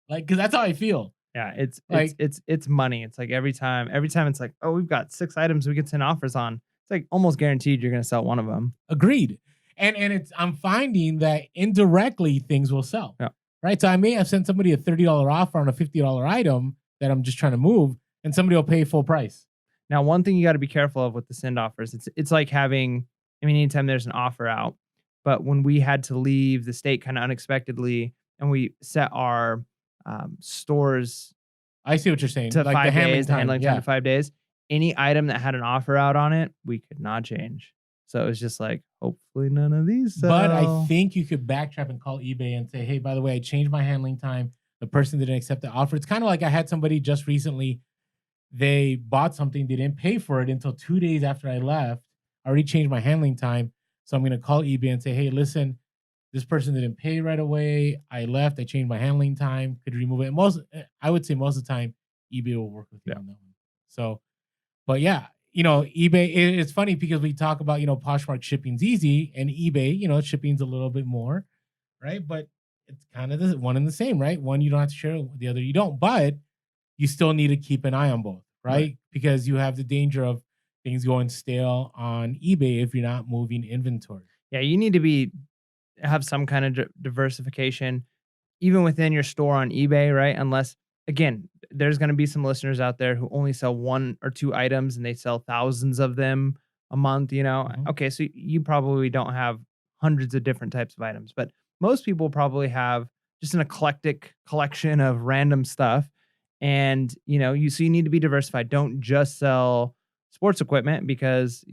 Like, because that's how I feel. Yeah, it's Like, it's money. It's like every time it's like, oh, we've got 6 items we can send offers on. It's like almost guaranteed you're gonna sell one of them. agreed. And it's I'm finding that indirectly things will sell. Yeah. Right. So I may have sent somebody a $30 offer on a $50 item that I'm just trying to move, and somebody will pay full price. Now, one thing you got to be careful of with the send offers, it's like having, I mean, anytime there's an offer out, but when we had to leave the state kind of unexpectedly, and we set our stores I see what you're saying. to Like the 5 days, the time. handling time Yeah. to 5 days, any item that had an offer out on it, we could not change. So it was just like, hopefully none of these sell. But I think you could backtrack and call eBay and say, hey, by the way, I changed my handling time. The person didn't accept the offer. It's kind of like I had somebody just recently, they bought something, they didn't pay for it until 2 days after I left. I already changed my handling time. So I'm going to call eBay and say, hey, listen, this person didn't pay right away. I left. I changed my handling time. Could you remove it? I would say most of the time, eBay will work with you on that one. So, but yeah, eBay, it's funny because we talk about, Poshmark shipping's easy and eBay, shipping's a little bit more, right? But it's kind of the one and the same, right? One you don't have to share, the other you don't, but you still need to keep an eye on both, right? Because you have the danger of things going stale on eBay if you're not moving inventory. Yeah, you need to have some kind of diversification, even within your store on eBay, right? Unless, again, there's going to be some listeners out there who only sell 1 or 2 items and they sell thousands of them a month, Mhm. Okay, so you probably don't have hundreds of different types of items, but most people probably have just an eclectic collection of random stuff. And, so you need to be diversified. Don't just sell sports equipment because,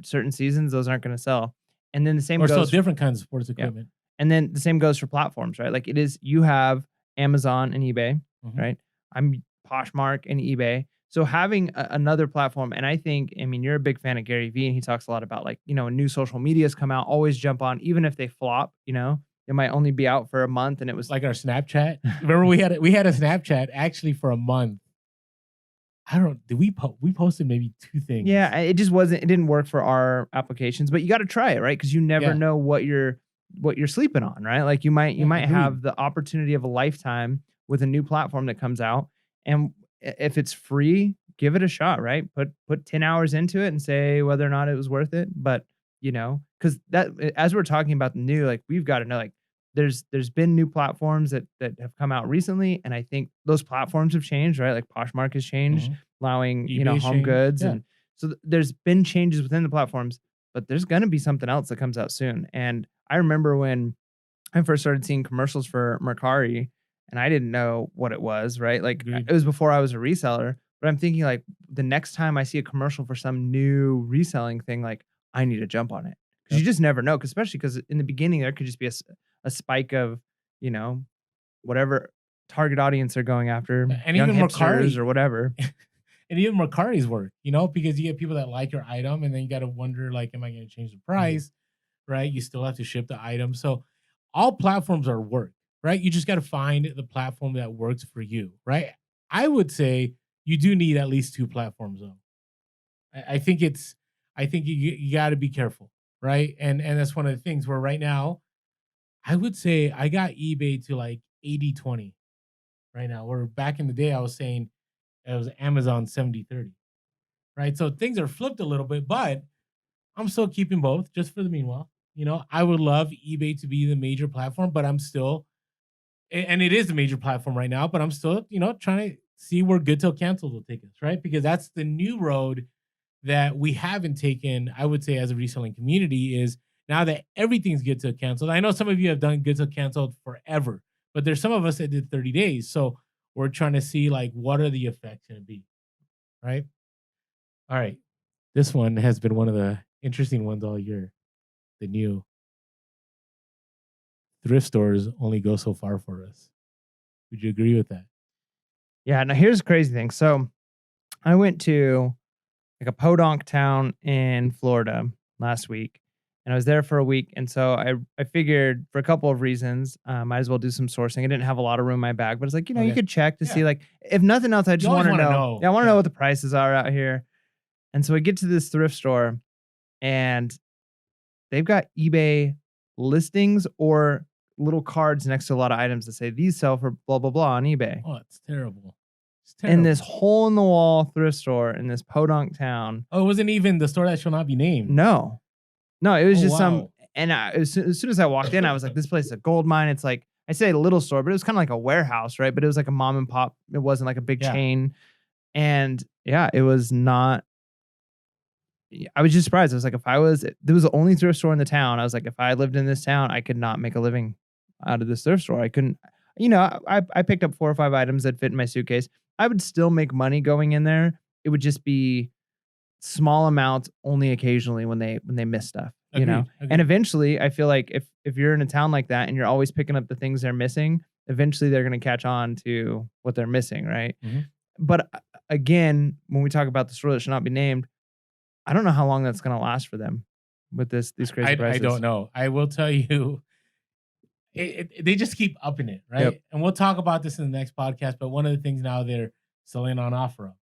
certain seasons those aren't going to sell. And then the same Or sell goes, different kinds of sports yeah. equipment. And then the same goes for platforms, right? Like you have Amazon and eBay, Mhm. right? I'm Poshmark and eBay. So having another platform, and I mean, you're a big fan of Gary Vee, and he talks a lot about like, new social medias come out, always jump on, even if they flop, it might only be out for a month, and it was Like our Snapchat. Remember we had a Snapchat actually for a month. I don't did we posted maybe 2 things. yeah, it just wasn't, it didn't work for our applications, but you got to try it, right? Because you never Yeah. know what you're sleeping on, right? Like you might Agreed. have the opportunity of a lifetime with a new platform that comes out, and if it's free, give it a shot, right? Put 10 hours into it and say whether or not it was worth it. But because that, as we're talking about the new, like we've got to know, like there's been new platforms that have come out recently, and I think those platforms have changed, right? Like Poshmark has changed, Mhm. allowing eBay's home changed, goods, yeah. and so there's been changes within the platforms, but there's gonna be something else that comes out soon. And I remember when I first started seeing commercials for Mercari, and I didn't know what it was, right? Like Agreed. it was before I was a reseller, but I'm thinking like the next time I see a commercial for some new reselling thing, like I need to jump on it because you Yep. just never know. Because especially because in the beginning there could just be a spike of you know whatever target audience they're going after, And young even hipsters Mercari or whatever. And even Mercari's work, because you get people that like your item, and then you got to wonder, like, am I going to change the price? Right? You still have to ship the item. So all platforms are work, right? You just got to find the platform that works for you, right? I would say you do need at least two platforms, though. I think you got to be careful, right? And that's one of the things where right now, I would say I got eBay to like 80-20 right now. Where back in the day, I was saying it was Amazon 70-30, right? So things are flipped a little bit, but I'm still keeping both just for the meanwhile. I would love eBay to be the major platform, but I'm still, and it is a major platform right now, but I'm still, trying to see where good till canceled will take us, right? Because that's the new road that we haven't taken, I would say, as a reselling community, is now that everything's good till canceled. I know some of you have done good till canceled forever, but there's some of us that did 30 days. So we're trying to see, like, what are the effects going to be, right? All right. This one has been one of the interesting ones all year. The new thrift stores only go so far for us. Would you agree with that? Yeah. Now here's the crazy thing. So I went to like a podunk town in Florida last week, and I was there for a week. And so I figured for a couple of reasons, might as well do some sourcing. I didn't have a lot of room in my bag, but it's like, you Okay. could check to see, Yeah. like, if nothing else, I just always want to wanna know. know. Yeah, I want to Yeah. know what the prices are out here. And so I get to this thrift store, and they've got eBay listings or little cards next to a lot of items that say these sell for blah blah blah on eBay. Oh, it's terrible. It's In terrible. this hole in the wall thrift store in this podunk town. Oh, it wasn't even the store that shall not be named. No, it was Oh, just some. wow. And as soon as I walked in, I was like, this place is a gold mine. It's like, I say a little store, but it was kind of like a warehouse, right? But it was like a mom and pop. It wasn't like a big Yeah. chain. And yeah, it was not. I was just surprised. I was like, there was the only thrift store in the town. I was like, if I lived in this town, I could not make a living out of this thrift store. I couldn't, I picked up 4 or 5 items that fit in my suitcase. I would still make money going in there. It would just be small amounts only occasionally when they miss stuff, Agreed. And eventually I feel like if you're in a town like that and you're always picking up the things they're missing, eventually they're going to catch on to what they're missing, right? Mhm. But again, when we talk about the store that should not be named, I don't know how long that's going to last for them with these crazy prices. I don't know. I will tell you, they just keep upping it, right? Yep. And we'll talk about this in the next podcast. But one of the things now, they're selling on OfferUp,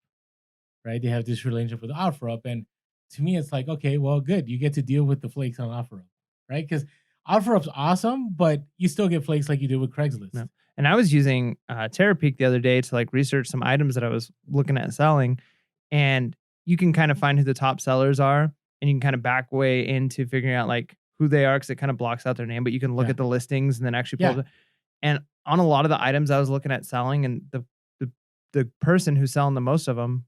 right? They have this relationship with OfferUp, and to me, it's like, okay, well, good. You get to deal with the flakes on OfferUp, right? Because OfferUp's awesome, but you still get flakes like you did with Craigslist. No. And I was using Terapeak the other day to like research some items that I was looking at selling, and you can kind of find who the top sellers are, and you can kind of back way into figuring out like who they are, because it kind of blocks out their name, but you can look at the listings and then actually pull and on a lot of the items I was looking at selling, and the person who's selling the most of them,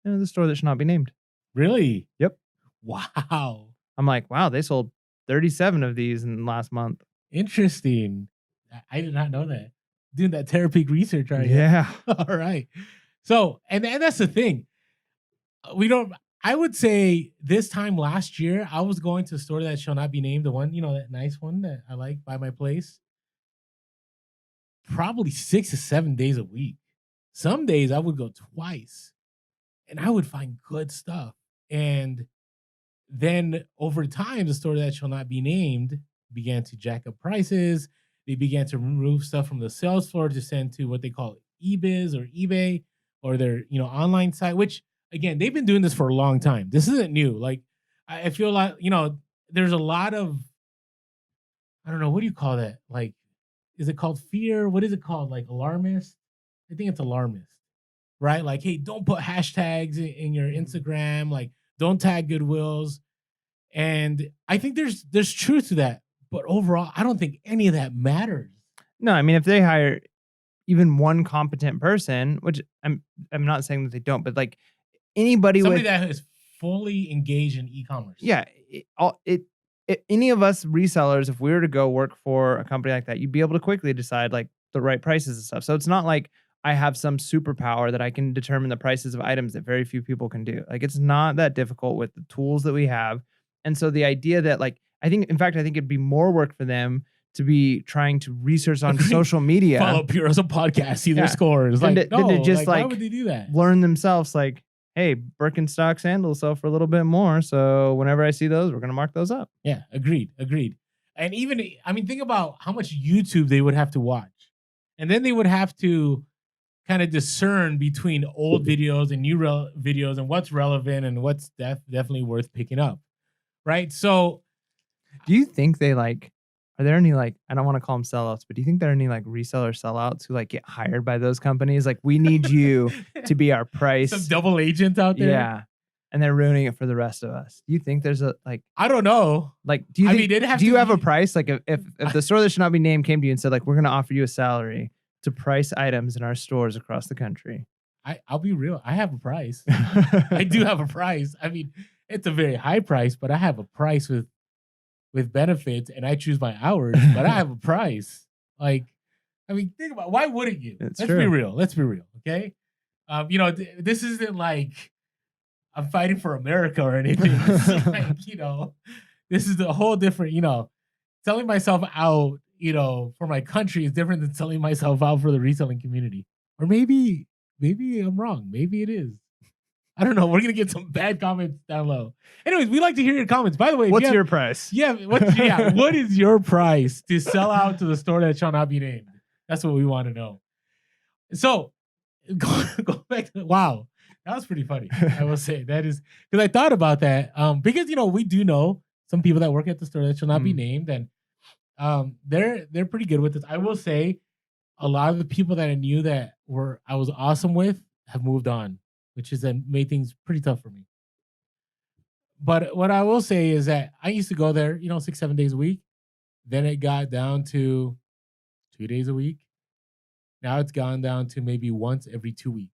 the store that should not be named. Really? Yep. Wow. I'm like, wow, they sold 37 of these in the last month. Interesting. I did not know that. Doing that Terapeak research, right? Yeah. All right. So, and that's the thing. I would say this time last year, I was going to a store that shall not be named, the one, that nice one that I like by my place, probably 6 to 7 days a week. Some days I would go twice, and I would find good stuff. And then over time, the store that shall not be named began to jack up prices. They began to remove stuff from the sales floor to send to what they call eBiz or eBay or their online site, which, again, they've been doing this for a long time. This isn't new. Like, I feel like, there's a lot of, I don't know, what do you call that? Like, is it called fear? What is it called? Like alarmist? I think it's alarmist, right? Like, hey, don't put hashtags in your Instagram. Like, don't tag Goodwills. And I think there's truth to that. But overall, I don't think any of that matters. No, I mean, if they hire even one competent person, which I'm not saying that they don't, but like somebody that is fully engaged in e-commerce. Yeah, any of us resellers, if we were to go work for a company like that, you'd be able to quickly decide like the right prices and stuff. So it's not like I have some superpower that I can determine the prices of items that very few people can do. Like, it's not that difficult with the tools that we have. And so the idea that like, I think it'd be more work for them to be trying to research on social media. Follow Puros a podcast, see their scores. Like, to just why would they do that? Learn themselves like, hey, Birkenstock sandals sell for a little bit more. So whenever I see those, we're going to mark those up. Yeah, agreed, agreed. And even, I mean, think about how much YouTube they would have to watch. And then they would have to kind of discern between old videos and new videos and what's relevant and what's definitely worth picking up. Right. So, do you think they like, are there any like, I don't want to call them sellouts, but do you think there are any like reseller sellouts who like get hired by those companies? Like, we need you to be our price. Some double agent out there. Yeah. And they're ruining it for the rest of us. Do you think there's a like? I don't know. Like, do you? Think, do you have a price? Like, if the store that should not be named came to you and said, like, we're going to offer you a salary to price items in our stores across the country. I'll be real. I have a price. I do have a price. I mean, it's a very high price, but I have a price with benefits, and I choose my hours. But I have a price. Like, I mean, think about it. Why wouldn't you? Let's be real. Let's be real. Okay. You know, this isn't like I'm fighting for America or anything. Like, you know, this is a whole different, you know, selling myself out, you know, for my country is different than selling myself out for the reselling community. Or maybe I'm wrong. Maybe it is. I don't know. We're going to get some bad comments down low. Anyways, we like to hear your comments. By the way, what's your price? Yeah. What is your price to sell out to the store that shall not be named? That's what we want to know. So go back to, wow. That was pretty funny. I will say that is because I thought about that. Because, you know, we do know some people that work at the store that shall not be named, and they're pretty good with this. I will say a lot of the people that I knew that I was awesome with have moved on, which has made things pretty tough for me. But what I will say is that I used to go there, you know, 6-7 days a week. Then it got down to 2 days a week. Now it's gone down to maybe once every 2 weeks.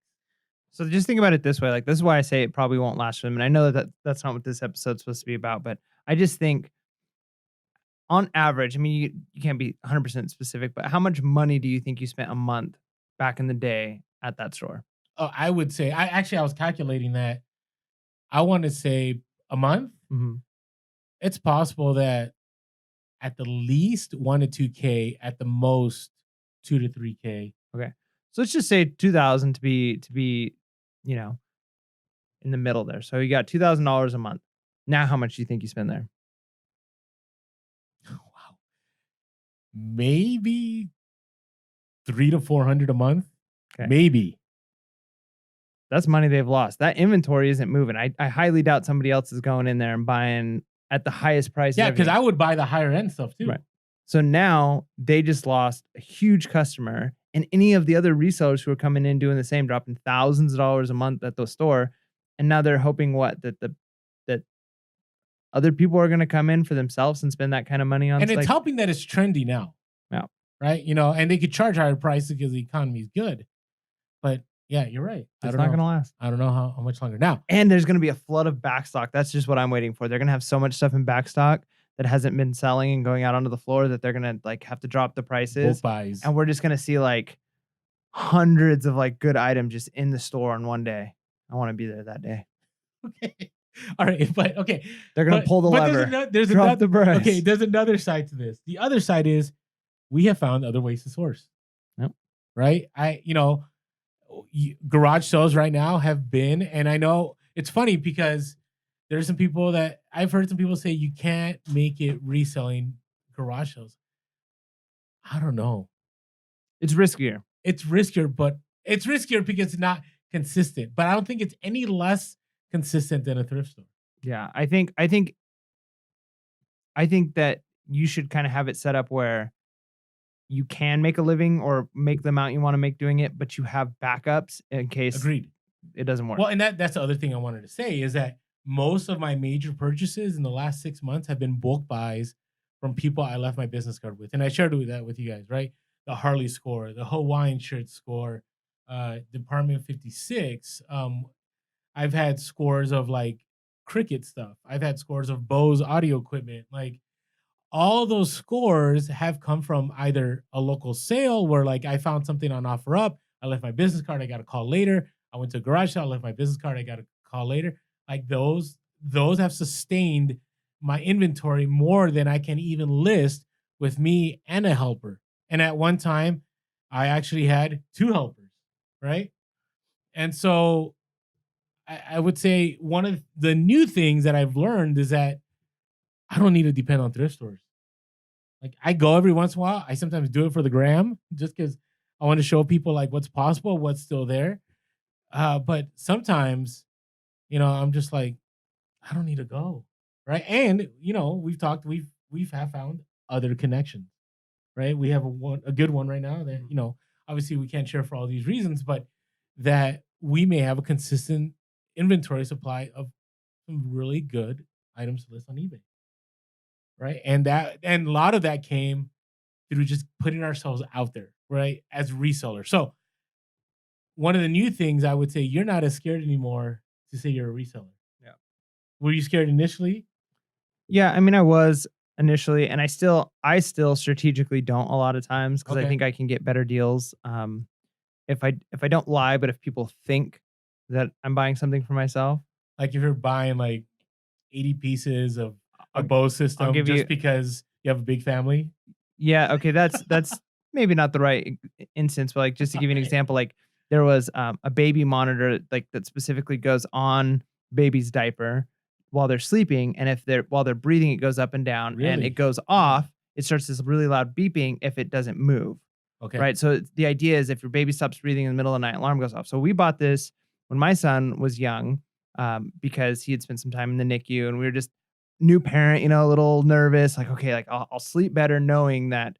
So just think about it this way. Like, this is why I say it probably won't last for them. And I know that that's not what this episode's supposed to be about, but I just think on average, I mean, you can't be 100% specific, but how much money do you think you spent a month back in the day at that store? Oh, I would say, I was calculating that. I want to say a month. Mm-hmm. It's possible that at the least 1 to 2K, at the most 2 to 3K. Okay. So let's just say 2,000 to be, you know, in the middle there. So you got $2,000 a month. Now, how much do you think you spend there? Wow. Maybe 300 to 400 a month. Okay. Maybe. That's money they've lost. That inventory isn't moving. I highly doubt somebody else is going in there and buying at the highest price. Yeah, because I would buy the higher end stuff too. Right. So now they just lost a huge customer, and any of the other resellers who are coming in doing the same, dropping thousands of dollars a month at the store, and now they're hoping that other people are going to come in for themselves and spend that kind of money on. And it's helping that it's trendy now. Yeah. Right. You know, and they could charge higher prices because the economy is good. But yeah, you're right. It's not going to last. I don't know how much longer now. And there's going to be a flood of backstock. That's just what I'm waiting for. They're going to have so much stuff in backstock that hasn't been selling and going out onto the floor that they're going to like have to drop the prices. Bulk buys. And we're just going to see like hundreds of like good items just in the store on one day. I want to be there that day. Okay. All right. But okay. They're going to pull the lever. There's another price. Okay. There's another side to this. The other side is we have found other ways to source. Yep. Right. Garage sales right now have been, and I know it's funny because there's some people that I've heard some people say you can't make it reselling garage sales. I don't know. It's riskier. It's riskier, but it's riskier because it's not consistent. But I don't think it's any less consistent than a thrift store. Yeah, I think that you should kind of have it set up where you can make a living or make the amount you want to make doing it, but you have backups in case Agreed. It doesn't work. Well, and that's the other thing I wanted to say is that most of my major purchases in the last 6 months have been bulk buys from people I left my business card with. And I shared that with you guys, right? The Harley score, the Hawaiian shirt score, Department 56. I've had scores of like Cricut stuff. I've had scores of Bose audio equipment. Like all those scores have come from either a local sale where like I found something on OfferUp. I left my business card. I got a call later. I went to a garage sale. I left my business card. I got a call later. Like those have sustained my inventory more than I can even list with me and a helper. And at one time, I actually had 2 helpers, right? And so I would say one of the new things that I've learned is that I don't need to depend on thrift stores. Like I go every once in a while. I sometimes do it for the gram just because I want to show people like what's possible, what's still there. But sometimes, I'm just like, I don't need to go. Right. And we've have found other connections. Right. We have a good one right now that, obviously we can't share for all these reasons, but that we may have a consistent inventory supply of some really good items to list on eBay. Right. And a lot of that came through just putting ourselves out there, right, as resellers. So one of the new things I would say, you're not as scared anymore to say you're a reseller. Yeah. Were you scared initially? Yeah, I mean, I was initially, and I still strategically don't a lot of times because I Okay. think I can get better deals. If I don't lie, but if people think that I'm buying something for myself, Like if you're buying like 80 pieces of a I'll bow I'll system give you. just because you have a big family. Yeah, okay, that's maybe not the right instance, but, like, just to All give you an right. example, like, there was, a baby monitor, like, that specifically goes on baby's diaper while they're sleeping, and if while they're breathing, it goes up and down, and it Really? goes off, it starts this really loud beeping if it doesn't move, Okay. right? So, the idea is if your baby stops breathing in the middle of the night, alarm goes off. So, we bought this when my son was young, because he had spent some time in the NICU, and we were just new parent, a little nervous, like, okay, like I'll sleep better knowing that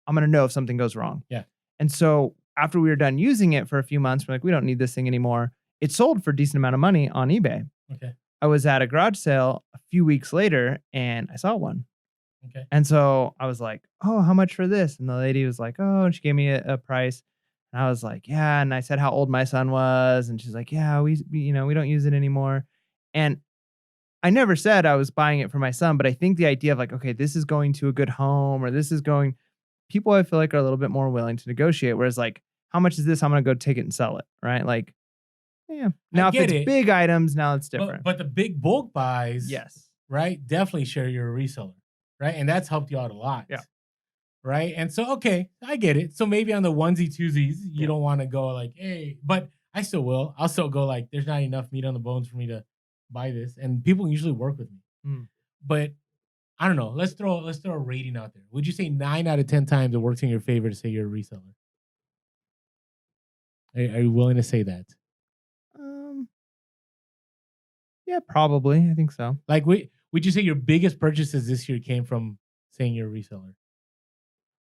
I'm gonna know if something goes wrong. Yeah. And so after we were done using it for a few months, we're like, we don't need this thing anymore. It sold for a decent amount of money on eBay. Okay. I was at a garage sale a few weeks later and I saw one. Okay. And so I was like, oh, how much for this? And the lady was like, oh, and she gave me a price. And I was like, yeah. And I said how old my son was. And she's like, yeah, we don't use it anymore. And I never said I was buying it for my son, but I think the idea of like, okay, this is going to a good home or this is going, people I feel like are a little bit more willing to negotiate. Whereas like, how much is this? I'm going to go take it and sell it. Right. Like, yeah. I Now, if get it's it. big items, now it's But different. but the big bulk buys, Yes. right? Definitely share you're a reseller, right? And that's helped you out a lot. Yeah. Right. And so, okay, I get it. So maybe on the onesie twosies, you Yeah. don't want to go like, hey, but I still will. I'll still go like, there's not enough meat on the bones for me to buy this. And people usually work with me. Mm. But I don't know. Let's throw a rating out there. Would you say 9 out of 10 times it works in your favor to say you're a reseller? Are you willing to say that? Um, yeah, probably. I think so. Like, would you say your biggest purchases this year came from saying you're a reseller?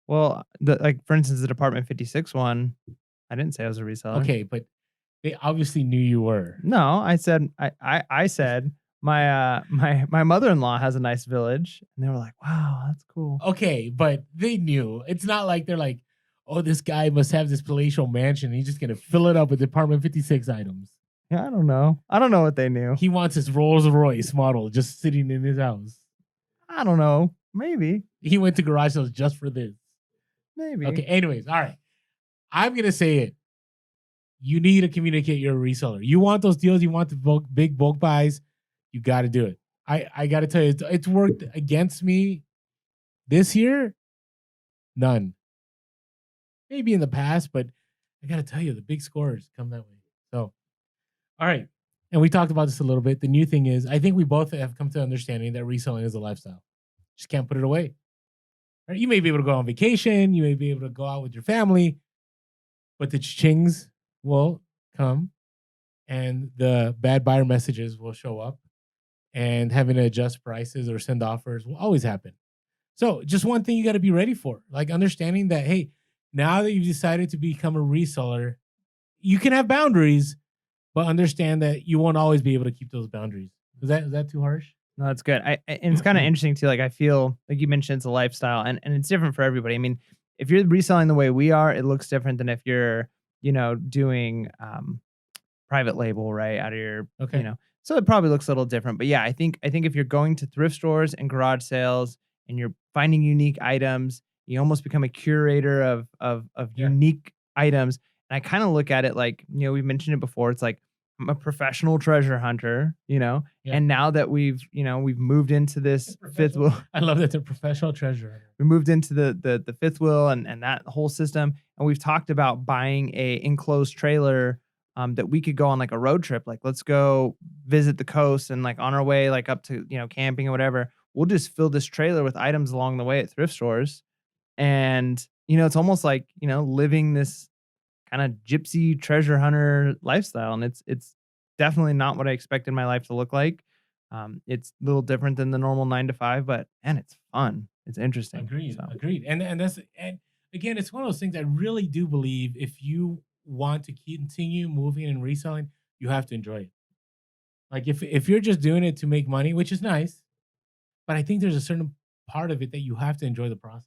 Well, like for instance, the Department 56 one, I didn't say I was a reseller. Okay, but they obviously knew you were. No, I said my mother-in-law has a nice village, and they were like, "Wow, that's cool." Okay, but they knew. It's not like they're like, oh, this guy must have this palatial mansion. He's just gonna fill it up with Department 56 items. Yeah, I don't know. I don't know what they knew. He wants his Rolls Royce model just sitting in his house. I don't know. Maybe. He went to garage sales just for this. Maybe. Okay, anyways, all right. I'm gonna say it. You need to communicate you're a reseller. You want those deals, you want the big bulk buys, you gotta do it. I gotta tell you, it's worked against me this year. None. Maybe in the past, but I gotta tell you, the big scores come that way. So, all right. And we talked about this a little bit. The new thing is, I think we both have come to understanding that reselling is a lifestyle. Just can't put it away. Right? You may be able to go on vacation, you may be able to go out with your family, but the chings will come and the bad buyer messages will show up, and having to adjust prices or send offers will always happen. So, just one thing you got to be ready for, like understanding that, hey, now that you've decided to become a reseller, you can have boundaries, but understand that you won't always be able to keep those boundaries. Is that too harsh? No, that's good. And it's kind of interesting too. Like I feel like you mentioned it's a lifestyle, and it's different for everybody. I mean, if you're reselling the way we are, it looks different than if you're doing private label right out of your Okay. So it probably looks a little different. But yeah, I think if you're going to thrift stores and garage sales and you're finding unique items, you almost become a curator of Yeah. unique items. And I kind of look at it like we've mentioned it before. It's like I'm a professional treasure hunter, Yeah. and now that we've moved into this fifth Professional. wheel, I love that they're professional treasure. we moved into the fifth wheel and that whole system, and we've talked about buying a enclosed trailer that we could go on like a road trip. Like, let's go visit the coast, and like on our way, like up to, camping or whatever, we'll just fill this trailer with items along the way at thrift stores. And, it's almost like, living this kind of gypsy treasure hunter lifestyle. And it's definitely not what I expected my life to look like. It's a little different than the normal 9 to 5, but man, it's fun. It's interesting. Agreed, So agreed. And that's and again, it's one of those things I really do believe if you want to continue moving and reselling, you have to enjoy it. Like if you're just doing it to make money, which is nice, but I think there's a certain part of it that you have to enjoy the process.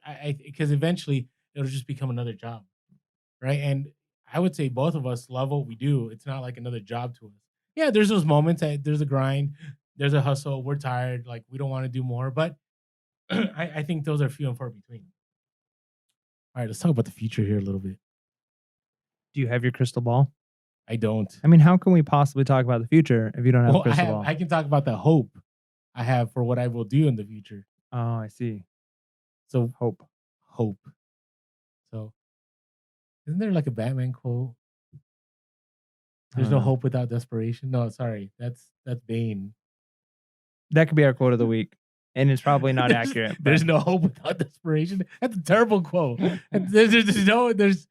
I because eventually it'll just become another job, right? And I would say both of us love what we do. It's not like another job to us. Yeah, there's those moments that there's a grind, there's a hustle, we're tired, like we don't want to do more, but I think those are few and far between. All right, let's talk about the future here a little bit. do you have your crystal ball? I don't. I mean, how can we possibly talk about the future if you don't have a Well, crystal ball? I can talk about the hope I have for what I will do in the future. Oh, I see. So Hope. hope. So isn't there like a Batman quote? I There's don't no know. hope without desperation. No, sorry, that's Bane. That could be our quote of the week, and it's probably not accurate. There's But no hope without desperation. That's a terrible quote. And there's no there's.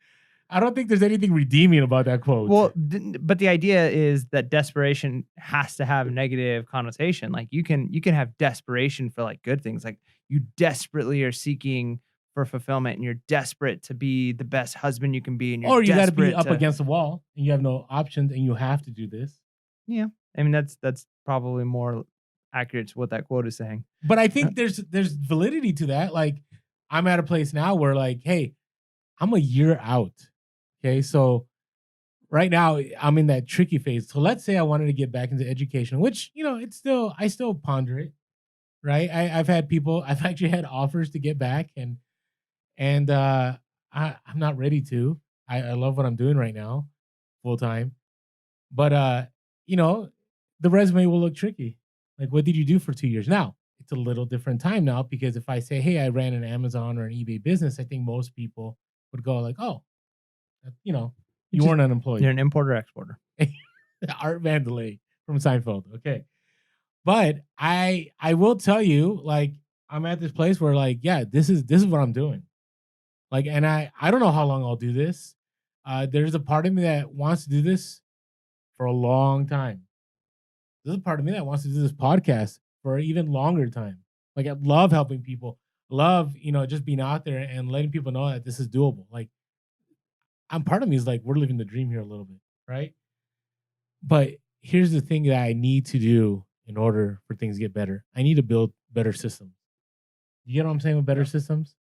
I don't think there's anything redeeming about that quote. well, but the idea is that desperation has to have negative connotation. Like you can have desperation for like good things. Like you desperately are seeking for fulfillment, and you're desperate to be the best husband you can be, and you're Or you got to be desperate up to. against the wall and you have no options and you have to do this. Yeah, I mean that's probably more accurate to what that quote is saying. But I Uh, think there's validity to that. Like I'm at a place now where like, hey, I'm a year out. Okay, so right now I'm in that tricky phase. So let's say I wanted to get back into education, which it's still I still ponder it. Right, I've had people. I've actually had offers to get back, and I'm not ready to. I love what I'm doing right now, full time. But you know, the resume will look tricky. Like, what did you do for 2 years? Now, it's a little different time now because if I say, "Hey, I ran an Amazon or an eBay business," I think most people would go like, "Oh, you just weren't unemployed." you're an importer exporter. Art Vandelay from Seinfeld. Okay, but I will tell you, like, I'm at this place where, like, yeah, this is what I'm doing. Like, and I don't know how long I'll do this. There's a part of me that wants to do this for a long time. There's a part of me that wants to do this podcast for an even longer time. Like I love helping people. Love, just being out there and letting people know that this is doable. Like I'm part of me is like we're living the dream here a little bit, right? But here's the thing that I need to do in order for things to get better. I need to build better systems. You get what I'm saying with better Yep. systems?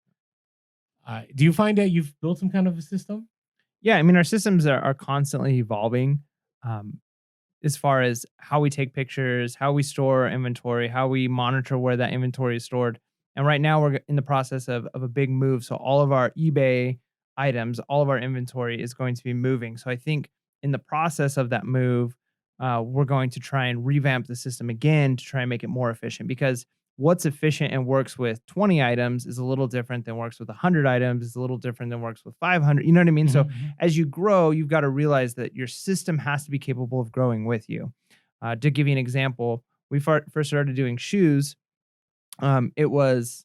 Do you find that you've built some kind of a system? Yeah, I mean, our systems are constantly evolving. Um, as far as how we take pictures, how we store inventory, how we monitor where that inventory is stored. And right now we're in the process of a big move. So all of our eBay items, all of our inventory is going to be moving. So I think in the process of that move, we're going to try and revamp the system again to try and make it more efficient, because what's efficient and works with 20 items is a little different than works with 100 items, is a little different than works with 500. You know what I mean? Mhm, So mhm. as you grow, you've got to realize that your system has to be capable of growing with you. To give you an example, we first started doing shoes. It was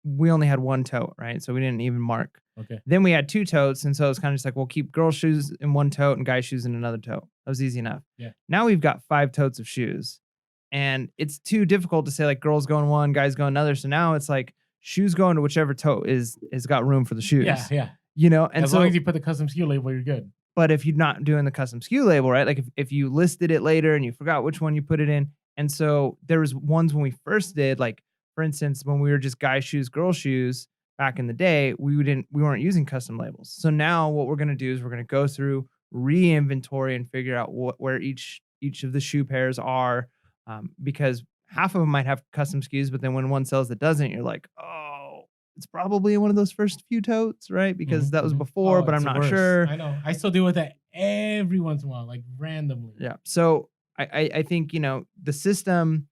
we only had one tote, right? So we didn't even mark. Okay. Then we had two totes, and so it was kind of just like, we'll keep girl shoes in one tote and guy shoes in another tote. That was easy enough. Yeah. Now we've got 5 totes of shoes, and it's too difficult to say like girls go in one, guys go in another. So now it's like shoes go into whichever tote is got room for the Yeah, shoes, yeah. and As long so as you put the custom SKU label, you're good. but if you're not doing the custom SKU label, right? Like if you listed it later and you forgot which one you put it in. And so there was ones when we first did, like for instance, when we were just guy shoes, girl shoes back in the day, we weren't using custom labels. So now what we're gonna do is we're gonna go through, re-inventory, and figure out where each of the shoe pairs are. Because half of them might have custom SKUs, but then when one sells that doesn't, you're like, oh, it's probably in one of those first few totes, right? Because Mhm, that was mhm. before, Oh, but it's I'm the not worst. sure. I know. I still deal with that every once in a while, like randomly. Yeah. So I think, the system,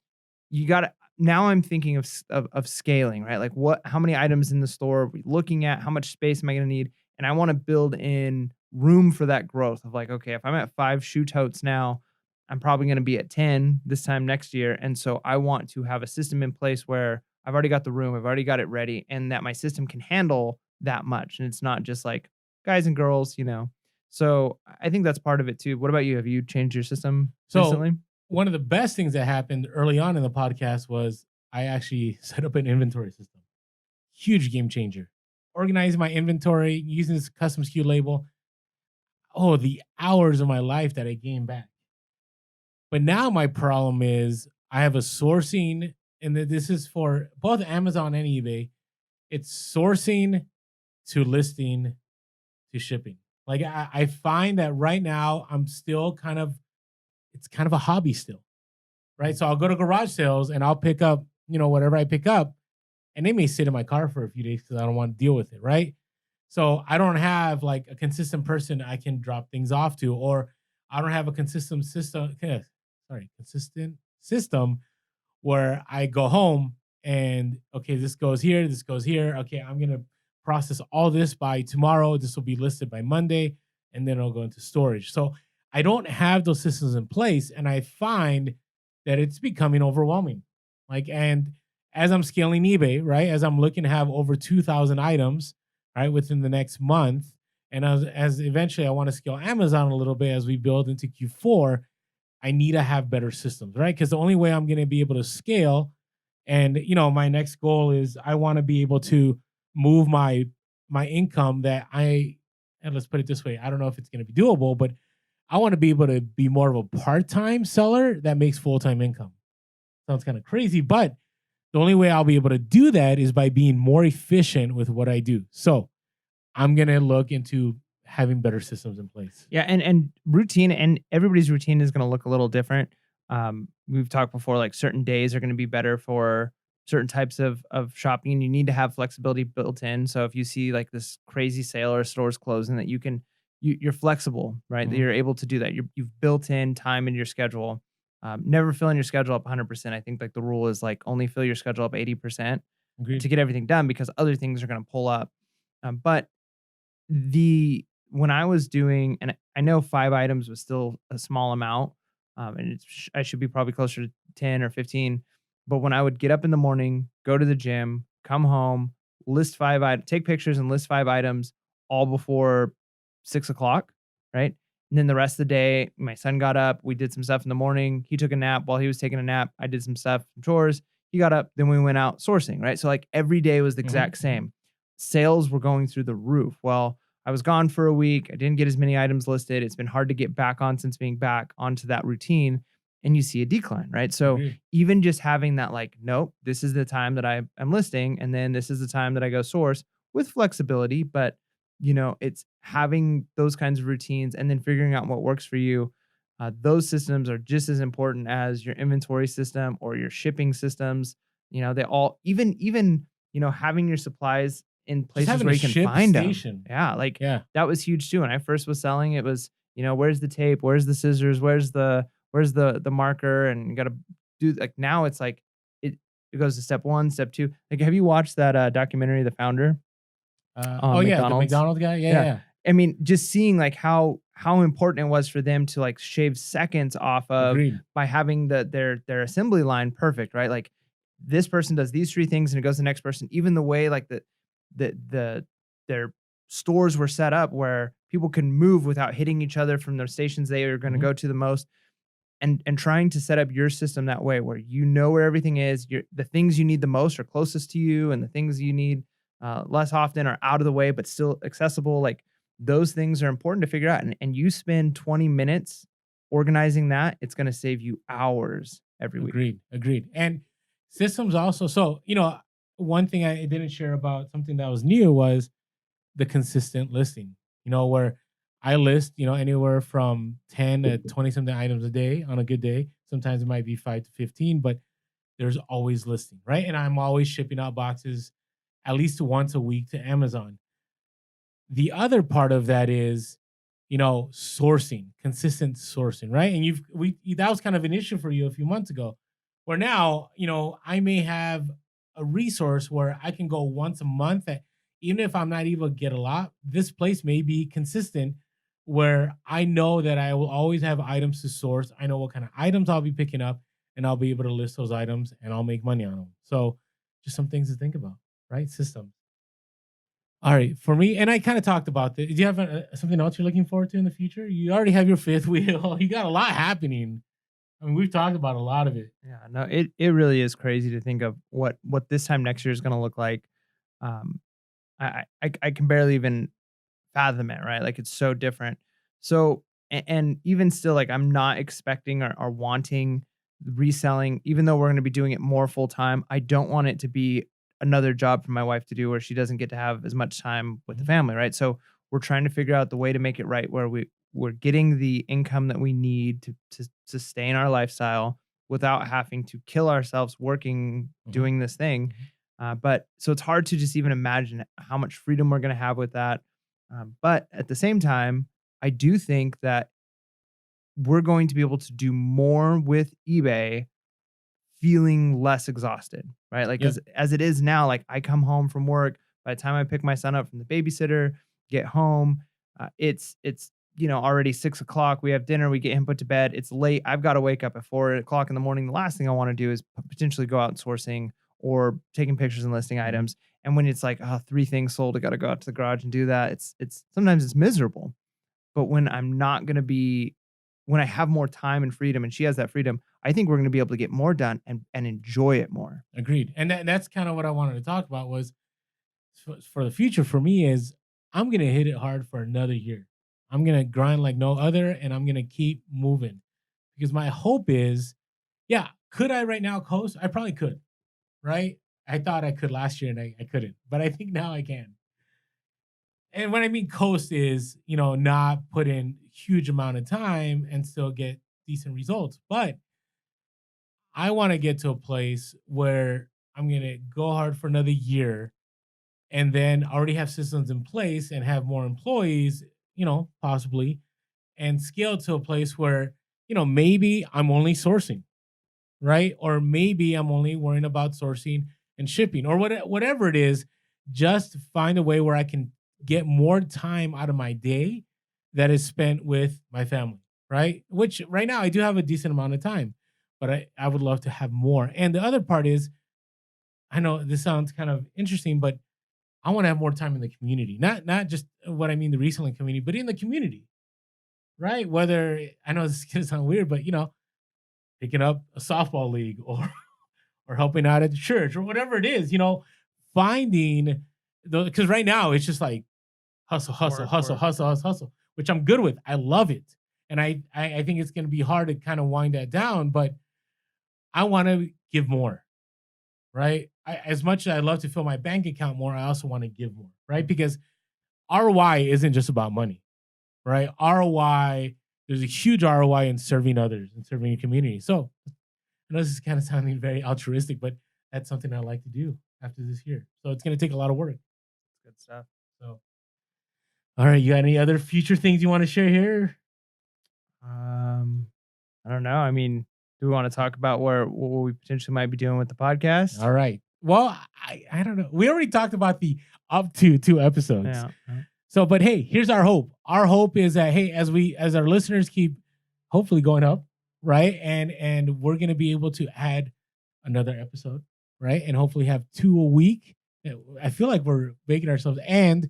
you got to, now I'm thinking of scaling, right? Like how many items in the store are we looking at? How much space am I going to need? And I want to build in room for that growth of like, okay, if I'm at 5 shoe totes now, I'm probably going to be at 10 this time next year. And so I want to have a system in place where I've already got the room, I've already got it ready, and that my system can handle that much. And it's not just like guys and girls, you know. So I think that's part of it too. What about you? Have you changed your system So recently? one of the best things that happened early on in the podcast was I actually set up an inventory system. Huge game changer. Organizing my inventory using this custom SKU label. Oh, the hours of my life that I gained back. But now my problem is I have a sourcing, and this is for both Amazon and eBay. It's sourcing to listing to shipping. Like I find that right now I'm still it's kind of a hobby still, right? So I'll go to garage sales and I'll pick up, whatever I pick up, and they may sit in my car for a few days because I don't want to deal with it, right? So I don't have like a consistent person I can drop things off to, or I don't have a consistent system where I go home and okay, this goes here, this goes here. Okay, I'm gonna process all this by tomorrow. This will be listed by Monday, and then it'll go into storage. So I don't have those systems in place, and I find that it's becoming overwhelming. Like, and as I'm scaling eBay, right, as I'm looking to have over 2,000 items, right, within the next month, and as eventually I want to scale Amazon a little bit as we build into Q4, I need to have better systems, right? Because the only way I'm going to be able to scale, and my next goal is I want to be able to move my income that and let's put it this way, I don't know if it's going to be doable, but I want to be able to be more of a part-time seller that makes full-time income. Sounds kind of crazy, but the only way I'll be able to do that is by being more efficient with what I do. So I'm going to look into having better systems in place. Yeah, and routine, and everybody's routine is going to look a little different. We've talked before, like certain days are going to be better for certain types of shopping. You need to have flexibility built in. So if you see like this crazy sale or stores closing, that you're flexible, right? That Mhm. you're able to do that. You've built in time in your schedule. Never filling your schedule up 100%. I think like the rule is like only fill your schedule up 80% Agreed. to get everything done, because other things are going to pull up. But the when I was doing, and I know 5 items was still a small amount, and I should be probably closer to 10 or 15, but when I would get up in the morning, go to the gym, come home, list 5 items, take pictures and list 5 items all before 6 o'clock, right? And then the rest of the day, my son got up, we did some stuff in the morning, he took a nap. While he was taking a nap, I did some stuff, some chores, he got up, then we went out sourcing, right? So, like, every day was the Mhm, exact mhm. same. Sales were going through the roof. Well, I was gone for a week. I didn't get as many items listed. It's been hard to get back on since being back onto that routine. And you see a decline, right? So Agreed. even just having that, like, nope, this is the time that I'm listing, and then this is the time that I go source with flexibility. But it's having those kinds of routines and then figuring out what works for you. Those systems are just as important as your inventory system or your shipping systems. They all, having your supplies in Just places having where a you can ship find them. station. Yeah, like, Yeah. that was huge too. When I first was selling, it was, where's the tape? Where's the scissors? Where's the marker? And you gotta do, like, now it's like it goes to step 1, step 2. Like, have you watched that, documentary, The Founder, Oh on yeah, the McDonald's? McDonald's guy. Yeah, Yeah. yeah. I mean, just seeing, like, how important it was for them to, like, shave seconds off of Agreed. by having their assembly line perfect, right? Like, this person does these 3 things and it goes to the next person. Even the way, like, their stores were set up where people can move without hitting each other from the stations they are gonna Mhm. go to the most, and trying to set up your system that way where where everything is, the things you need the most are closest to you, and the things you need less often are out of the way but still accessible. Like, those things are important to figure out, and you spend 20 minutes organizing that, it's going to save you hours every week. Agreed. Agreed. And systems also. So, one thing I didn't share about something that was new was the consistent listing, where I list, anywhere from 10 to 20 something items a day on a good day. Sometimes it might be 5 to 15, but there's always listing, right? And I'm always shipping out boxes at least once a week to Amazon. The other part of that is, sourcing, consistent sourcing, right? And that was kind of an issue for you a few months ago, where now, I may have a resource where I can go once a month that even if I'm not able to get a lot, this place may be consistent where I know that I will always have items to source. I know what kind of items I'll be picking up, and I'll be able to list those items and I'll make money on them. So just some things to think about, right? Systems. All right, for me, and I kind of talked about this. Do you have something else you're looking forward to in the future? You already have your fifth wheel. You got a lot happening. I mean, we've talked about a lot of it. Yeah, no, it really is crazy to think of what this time next year is going to look like. Um, I can barely even fathom it, right? Like it's so different. So and even still, like I'm not expecting or wanting reselling, even though we're going to be doing it more full time. I don't want it to be another job for my wife to do where she doesn't get to have as much time with the Mhm. family, right? So we're trying to figure out the way to make it right where we're getting the income that we need to sustain our lifestyle without having to kill ourselves working Mhm. doing this thing. Mhm. But so it's hard to just even imagine how much freedom we're going to have with that. But at the same time, I do think that we're going to be able to do more with eBay feeling less exhausted, right? Like, Yep. because as it is now, like I come home from work, by the time I pick my son up from the babysitter, get home, it's already 6 o'clock. We have dinner, we get him put to bed. It's late. I've got to wake up at 4 o'clock in the morning. The last thing I want to do is potentially go out and sourcing or taking pictures and listing Mhm. items. And when it's like, oh, 3 things sold, I got to go out to the garage and do that. It's sometimes it's miserable. But when I'm not gonna be when I have more time and freedom and she has that freedom, I think we're gonna be able to get more done and enjoy it more. Agreed. And that's kind of what I wanted to talk about was for the future for me is I'm gonna hit it hard for another year. I'm gonna grind like no other, and I'm gonna keep moving because my hope is, yeah, could I right now coast? I probably could, right? I thought I could last year and I couldn't, but I think now I can. And what I mean coast is, not put in huge amount of time and still get decent results. But I want to get to a place where I'm gonna go hard for another year and then already have systems in place and have more employees, possibly, and scale to a place where, maybe I'm only sourcing, right? Or maybe I'm only worrying about sourcing and shipping or whatever it is, just find a way where I can get more time out of my day that is spent with my family, right? Which right now I do have a decent amount of time, but I would love to have more. And the other part is, I know this sounds kind of interesting, but I want to have more time in the community. Not just what I mean the reselling community, but in the community, right? Whether I know this is gonna sound weird, but picking up a softball league or or helping out at the church or whatever it is, finding the because right now it's just like hustle, hustle, Work, hustle, work. hustle, hustle, hustle, which I'm good with. I love it. And I think it's gonna be hard to kind of wind that down, but I want to give more, right? As much as I love to fill my bank account more, I also want to give more, right? Because ROI isn't just about money, right? ROI, there's a huge ROI in serving others and serving your community. So I know this is kind of sounding very altruistic, but that's something I like to do after this year. So it's going to take a lot of work. Good stuff. So, all right, you got any other future things you want to share here? Um, I don't know. I mean, do we want to talk about what we potentially might be doing with the podcast? All right. Well, I don't know. We already talked about the up to 2 episodes. Yeah. So, but hey, here's our hope. Our hope is that hey, as our listeners keep hopefully going up, right? And we're gonna be able to add another episode, right? And hopefully have 2 a week. I feel like we're making ourselves and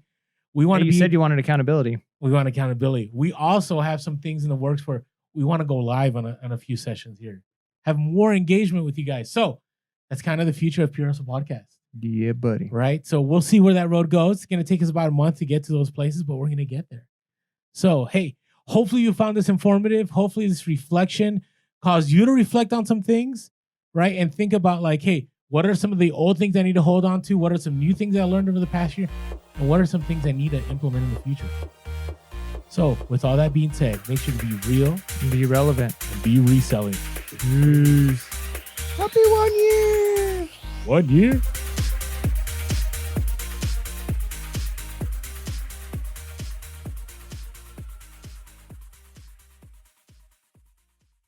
we want Hey, to you be said you wanted accountability. we want accountability. We also have some things in the works where we want to go live on a few sessions here, have more engagement with you guys. So that's kind of the future of Pure Hustle Podcast, Yeah, buddy. right? So we'll see where that road goes. It's going to take us about a month to get to those places, but we're going to get there. So, hey, hopefully you found this informative. Hopefully this reflection caused you to reflect on some things, right? And think about like, hey, what are some of the old things I need to hold on to? What are some new things I learned over the past year? And what are some things I need to implement in the future? So, with all that being said, make sure to be real, Be relevant. and be reselling. Peace. Happy 1 year. 1 year?